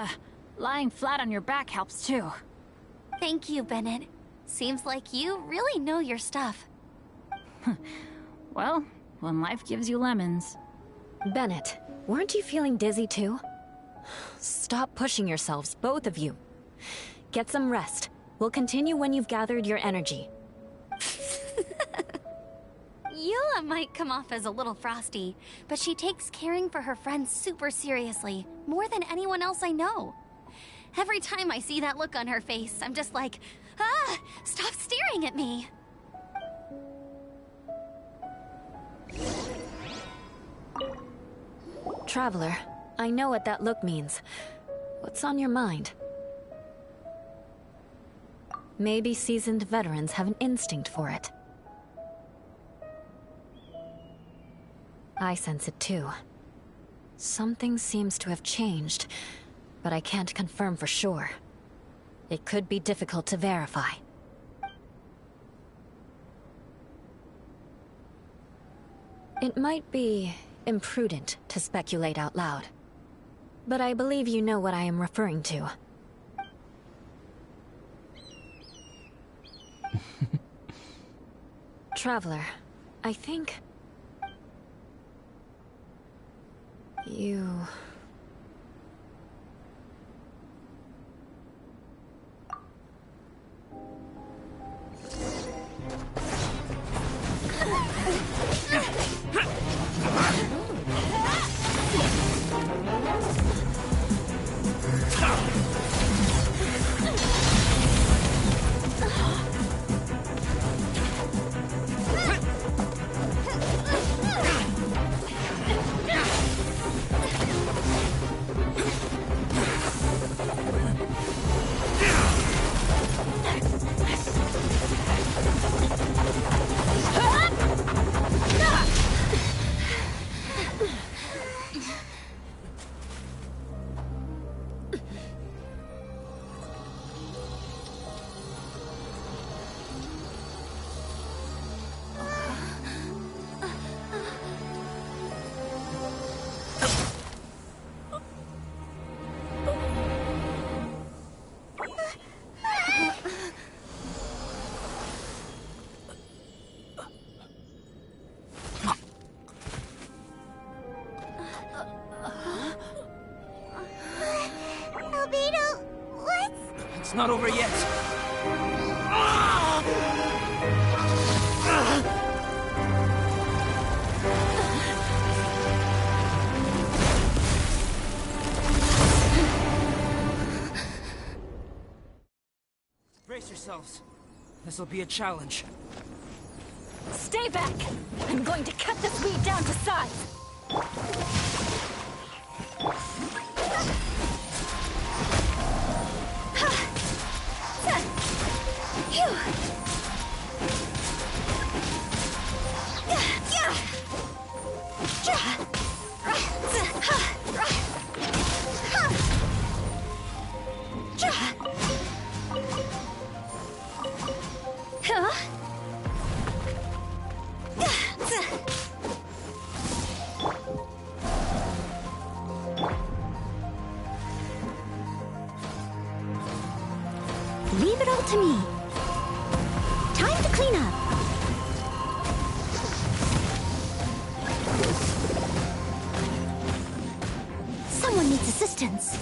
[SPEAKER 5] lying flat on your back helps too.
[SPEAKER 6] Thank you, Bennett. Seems like you really know your stuff.
[SPEAKER 5] Well, when life gives you lemons.
[SPEAKER 7] Bennett, weren't you feeling dizzy too? Stop pushing yourselves, both of you. Get some rest. We'll continue when you've gathered your energy.
[SPEAKER 6] Eula might come off as a little frosty, but she takes caring for her friends super seriously, more than anyone else I know. Every time I see that look on her face, I'm just like, ah, stop staring at me.
[SPEAKER 7] Traveler, I know what that look means. What's on your mind? Maybe seasoned veterans have an instinct for it. I sense it too. Something seems to have changed, but I can't confirm for sure. It could be difficult to verify. It might be imprudent to speculate out loud, but I believe you know what I am referring to. Traveler, I think...
[SPEAKER 1] Beetle, what's...
[SPEAKER 4] It's not over yet. Brace yourselves. This'll be a challenge.
[SPEAKER 7] Stay back! I'm going to cut this weed down to size!
[SPEAKER 8] Leave it all to me. Time to clean up. Someone needs assistance.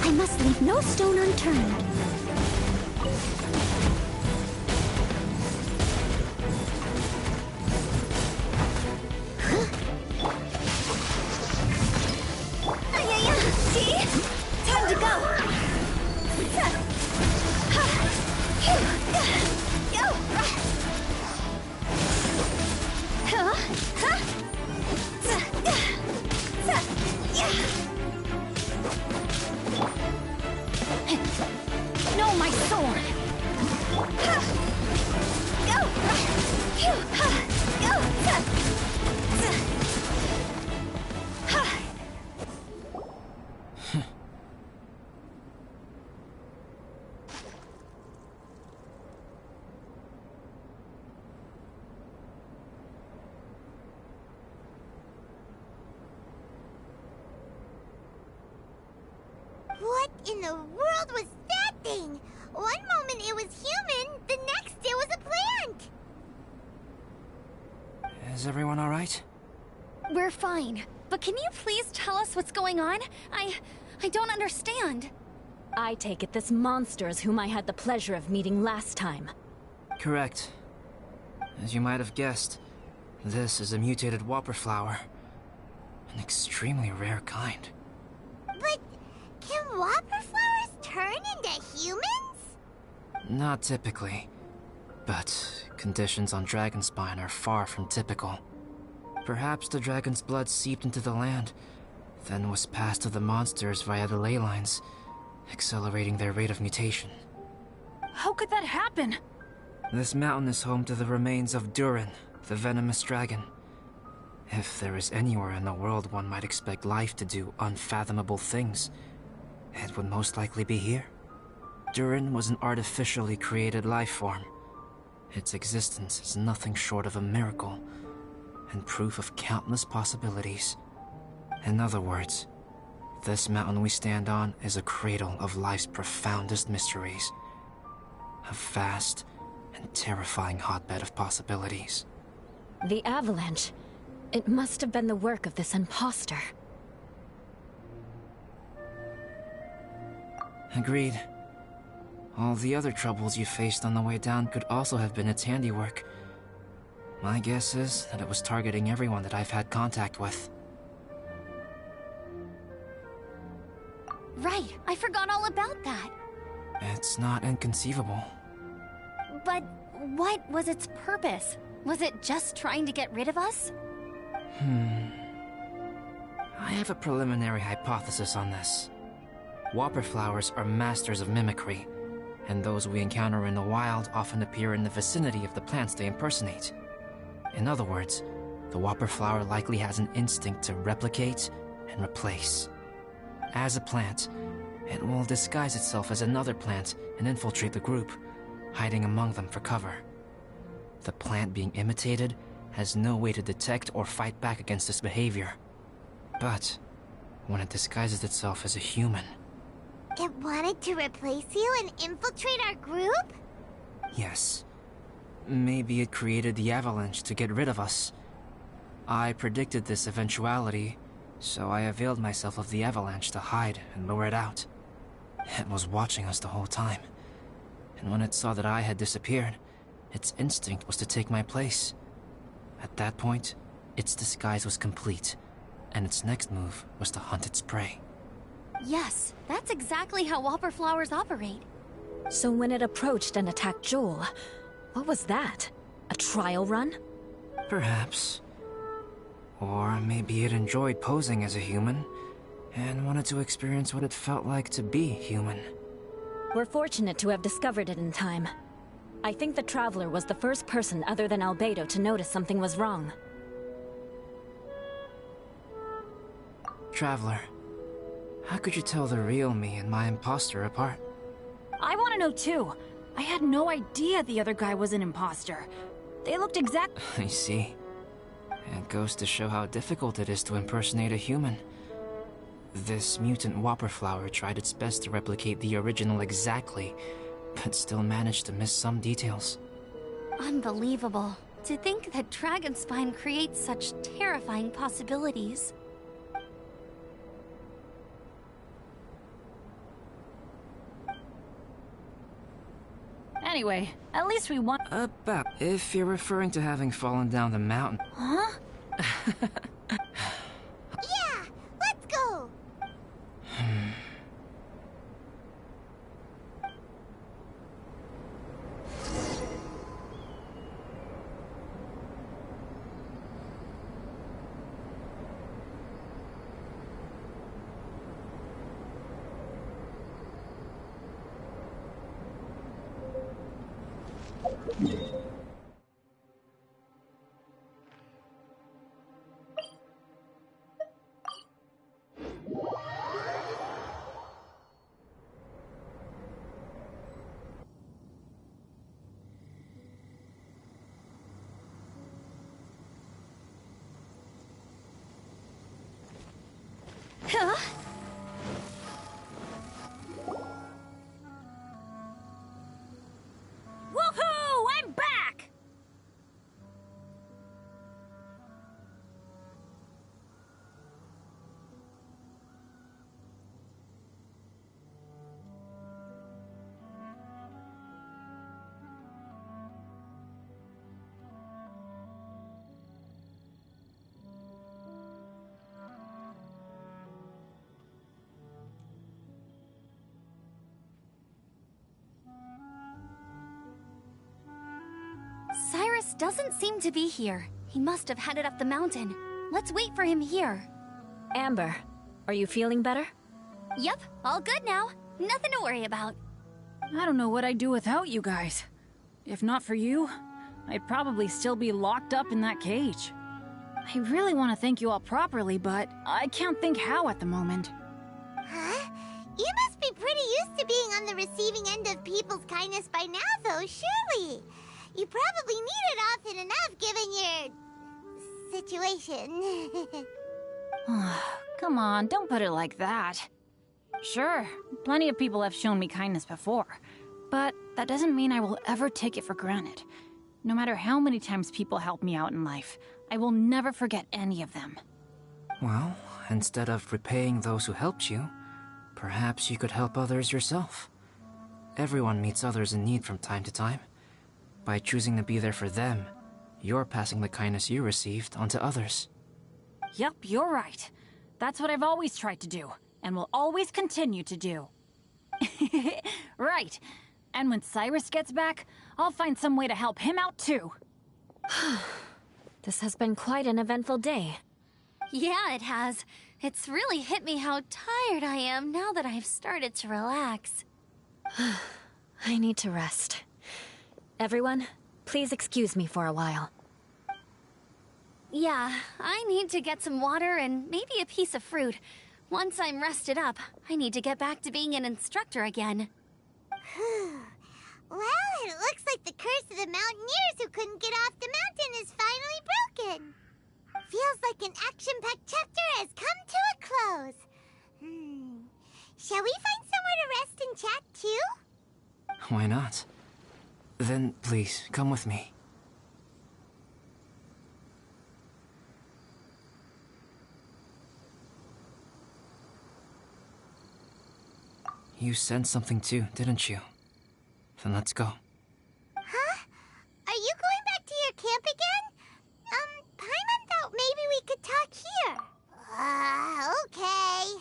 [SPEAKER 8] I must leave no stone unturned. See? Time to go.
[SPEAKER 7] No, my sword!
[SPEAKER 1] What in the world was that thing? One moment it was human, the next it was a plant!
[SPEAKER 4] Is everyone alright?
[SPEAKER 6] We're fine. But can you please tell us what's going on? I don't understand.
[SPEAKER 7] I take it this monster is whom I had the pleasure of meeting last time.
[SPEAKER 4] Correct. As you might have guessed, this is a mutated whopper flower. An extremely rare kind.
[SPEAKER 1] But can whopper flowers turn into humans?
[SPEAKER 4] Not typically. But conditions on Dragonspine are far from typical. Perhaps the dragon's blood seeped into the land, then was passed to the monsters via the ley lines, accelerating their rate of mutation.
[SPEAKER 5] How could that happen?
[SPEAKER 4] This mountain is home to the remains of Durin, the venomous dragon. If there is anywhere in the world one might expect life to do unfathomable things, it would most likely be here. Durin was an artificially created life form. Its existence is nothing short of a miracle, and proof of countless possibilities. In other words, this mountain we stand on is a cradle of life's profoundest mysteries. A vast and terrifying hotbed of possibilities.
[SPEAKER 7] The avalanche. It must have been the work of this imposter.
[SPEAKER 4] Agreed. All the other troubles you faced on the way down could also have been its handiwork. My guess is that it was targeting everyone that I've had contact with.
[SPEAKER 6] Right, I forgot all about that.
[SPEAKER 4] It's not inconceivable.
[SPEAKER 6] But what was its purpose? Was it just trying to get rid of us?
[SPEAKER 4] I have a preliminary hypothesis on this. Whopper flowers are masters of mimicry, and those we encounter in the wild often appear in the vicinity of the plants they impersonate. In other words, the whopper flower likely has an instinct to replicate and replace. As a plant, it will disguise itself as another plant and infiltrate the group, hiding among them for cover. The plant being imitated has no way to detect or fight back against this behavior. But when it disguises itself as a human...
[SPEAKER 1] It wanted to replace you and infiltrate our group?
[SPEAKER 4] Yes. Maybe it created the avalanche to get rid of us. I predicted this eventuality, so I availed myself of the avalanche to hide and lure it out. It was watching us the whole time. And when it saw that I had disappeared, its instinct was to take my place. At that point, its disguise was complete, and its next move was to hunt its prey.
[SPEAKER 6] Yes, that's exactly how whopper flowers operate.
[SPEAKER 7] So when it approached and attacked Joel, what was that? A trial run?
[SPEAKER 4] Perhaps. Or maybe it enjoyed posing as a human, and wanted to experience what it felt like to be human.
[SPEAKER 7] We're fortunate to have discovered it in time. I think the Traveler was the first person other than Albedo to notice something was wrong.
[SPEAKER 4] Traveler, how could you tell the real me and my imposter apart?
[SPEAKER 5] I want to know too. I had no idea the other guy was an imposter. They looked exact.
[SPEAKER 4] I see. It goes to show how difficult it is to impersonate a human. This mutant whopper flower tried its best to replicate the original exactly, but still managed to miss some details.
[SPEAKER 6] Unbelievable. To think that Dragonspine creates such terrifying possibilities.
[SPEAKER 5] Anyway, at least we won.
[SPEAKER 4] About if you're referring to having fallen down the mountain.
[SPEAKER 5] Huh?
[SPEAKER 1] Yeah, let's go!
[SPEAKER 6] Huh?
[SPEAKER 5] Woohoo! I'm back!
[SPEAKER 6] Cyrus doesn't seem to be here. He must have headed up the mountain. Let's wait for him here.
[SPEAKER 7] Amber, are you feeling better?
[SPEAKER 6] Yep, all good now. Nothing to worry about.
[SPEAKER 5] I don't know what I'd do without you guys. If not for you, I'd probably still be locked up in that cage. I really want to thank you all properly, but I can't think how at the moment.
[SPEAKER 1] Huh? You must be pretty used to being on the receiving end of people's kindness by now, though, surely. You probably need it often enough, given your... situation.
[SPEAKER 5] Come on, don't put it like that. Sure, plenty of people have shown me kindness before, but that doesn't mean I will ever take it for granted. No matter how many times people help me out in life, I will never forget any of them.
[SPEAKER 4] Well, instead of repaying those who helped you, perhaps you could help others yourself. Everyone meets others in need from time to time. By choosing to be there for them, you're passing the kindness you received onto others.
[SPEAKER 5] Yep, you're right. That's what I've always tried to do, and will always continue to do. Right. And when Cyrus gets back, I'll find some way to help him out too.
[SPEAKER 7] This has been quite an eventful day.
[SPEAKER 6] Yeah, it has. It's really hit me how tired I am now that I've started to relax.
[SPEAKER 7] I need to rest. Everyone, please excuse me for a while.
[SPEAKER 6] Yeah, I need to get some water and maybe a piece of fruit. Once I'm rested up, I need to get back to being an instructor again.
[SPEAKER 1] Well, it looks like the curse of the mountaineers who couldn't get off the mountain is finally broken. Feels like an action-packed chapter has come to a close. Shall we find somewhere to rest and chat too?
[SPEAKER 4] Why not? Then please, come with me. You sensed something too, didn't you? Then let's go.
[SPEAKER 1] Huh? Are you going back to your camp again? Paimon thought maybe we could talk here. Okay.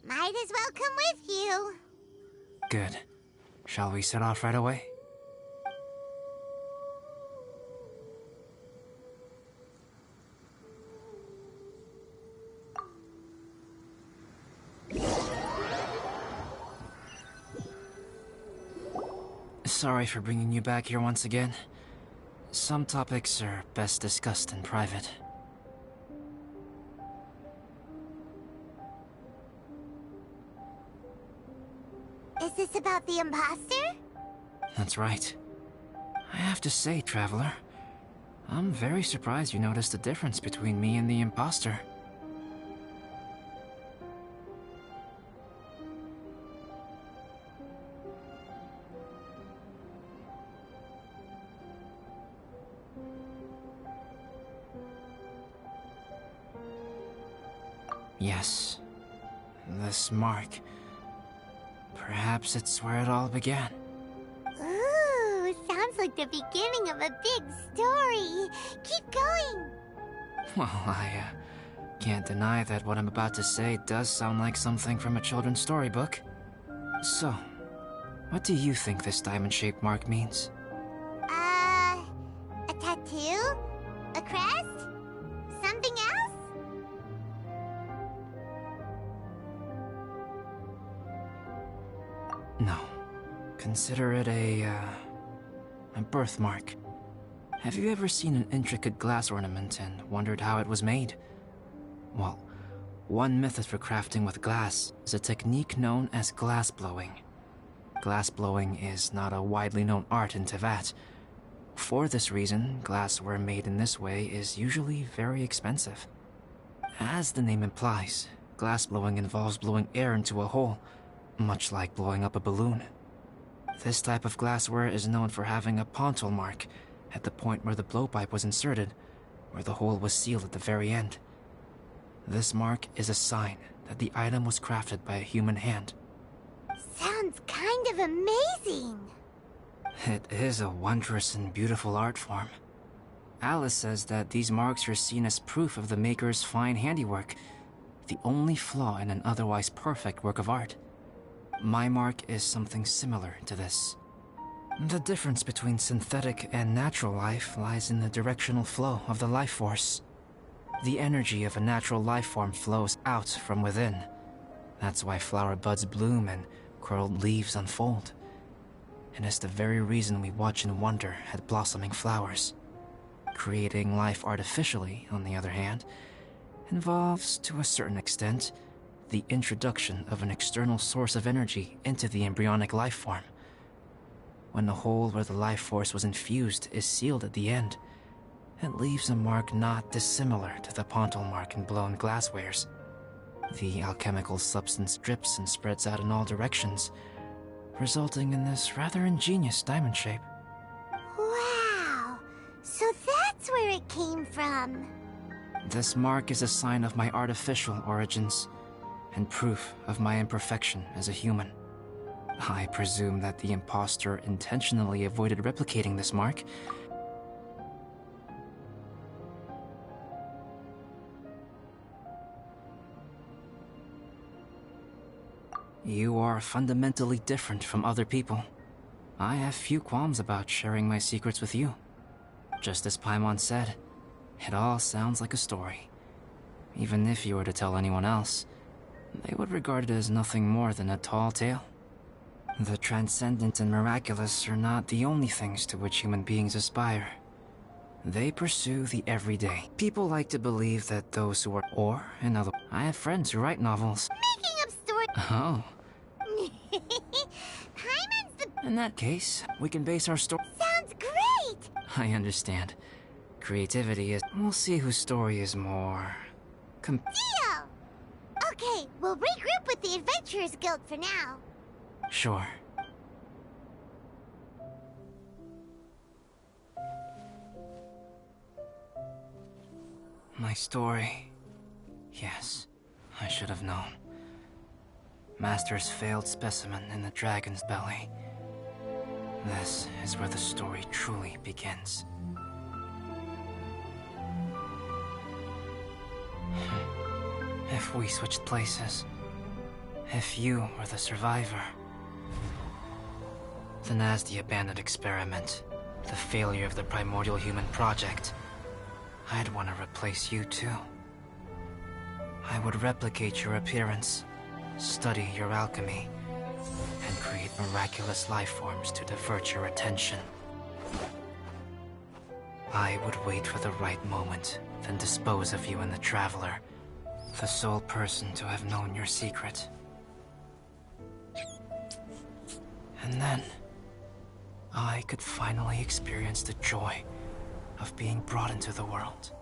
[SPEAKER 1] Might as well come with you.
[SPEAKER 4] Good. Shall we set off right away? Sorry for bringing you back here once again. Some topics are best discussed in private.
[SPEAKER 1] Is this about the imposter?
[SPEAKER 4] That's right. I have to say, Traveler, I'm very surprised you noticed the difference between me and the imposter. Yes, this mark. Perhaps it's where it all began.
[SPEAKER 1] Ooh, sounds like the beginning of a big story. Keep going.
[SPEAKER 4] Well, I can't deny that what I'm about to say does sound like something from a children's storybook. So, what do you think this diamond-shaped mark means?
[SPEAKER 1] A tattoo? A crest? Something else?
[SPEAKER 4] No. Consider it a birthmark. Have you ever seen an intricate glass ornament and wondered how it was made? Well, one method for crafting with glass is a technique known as glass blowing. Glass blowing is not a widely known art in Teyvat. For this reason, glassware made in this way is usually very expensive. As the name implies, glass blowing involves blowing air into a hole, much like blowing up a balloon. This type of glassware is known for having a pontal mark at the point where the blowpipe was inserted, where the hole was sealed at the very end. This mark is a sign that the item was crafted by a human hand.
[SPEAKER 1] Sounds kind of amazing.
[SPEAKER 4] It is a wondrous and beautiful art form. Alice says that these marks are seen as proof of the maker's fine handiwork, the only flaw in an otherwise perfect work of art. My mark is something similar to this. The difference between synthetic and natural life lies in the directional flow of the life force. The energy of a natural life form flows out from within. That's why flower buds bloom and curled leaves unfold. And it's the very reason we watch and wonder at blossoming flowers. Creating life artificially, on the other hand, involves, to a certain extent, the introduction of an external source of energy into the embryonic life form. When the hole where the life force was infused is sealed at the end, it leaves a mark not dissimilar to the pontal mark in blown glasswares. The alchemical substance drips and spreads out in all directions, resulting in this rather ingenious diamond shape.
[SPEAKER 1] Wow, so that's where it came from.
[SPEAKER 4] This mark is a sign of my artificial origins, and proof of my imperfection as a human. I presume that the imposter intentionally avoided replicating this mark. You are fundamentally different from other people. I have few qualms about sharing my secrets with you. Just as Paimon said, it all sounds like a story. Even if you were to tell anyone else, they would regard it as nothing more than a tall tale. The transcendent and miraculous are not the only things to which human beings aspire. They pursue the everyday. People like to believe that those who are... Or, in other... I have friends who write novels.
[SPEAKER 1] Making up stories.
[SPEAKER 4] Oh.
[SPEAKER 1] Paimon's the
[SPEAKER 4] In that case, we can base our story.
[SPEAKER 1] Sounds great!
[SPEAKER 4] I understand. Creativity is. We'll see whose story is more.
[SPEAKER 1] Deal! Okay, we'll regroup with the Adventurers Guild for now.
[SPEAKER 4] Sure. My story. Yes, I should have known. Master's failed specimen in the dragon's belly. This is where the story truly begins. If we switched places, if you were the survivor, then as the abandoned experiment, the failure of the primordial human project, I'd want to replace you too. I would replicate your appearance, study your alchemy, and create miraculous life forms to divert your attention. I would wait for the right moment, then dispose of you and the Traveler, the sole person to have known your secret. And then, I could finally experience the joy of being brought into the world.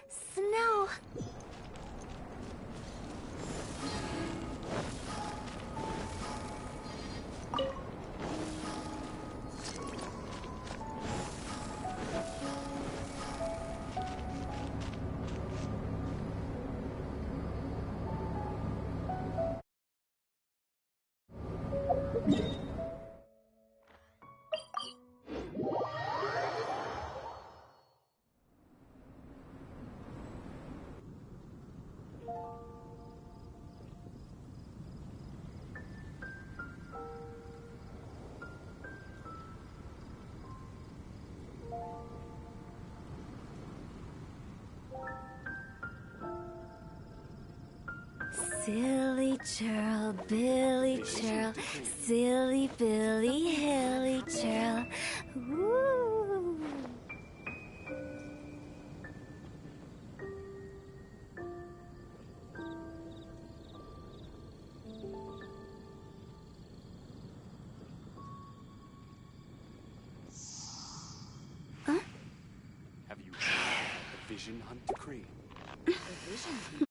[SPEAKER 8] Snow! Silly churl, Billy churl, silly Billy, hilly churl. Woo!
[SPEAKER 9] Vision Hunt Decree.
[SPEAKER 5] The vision.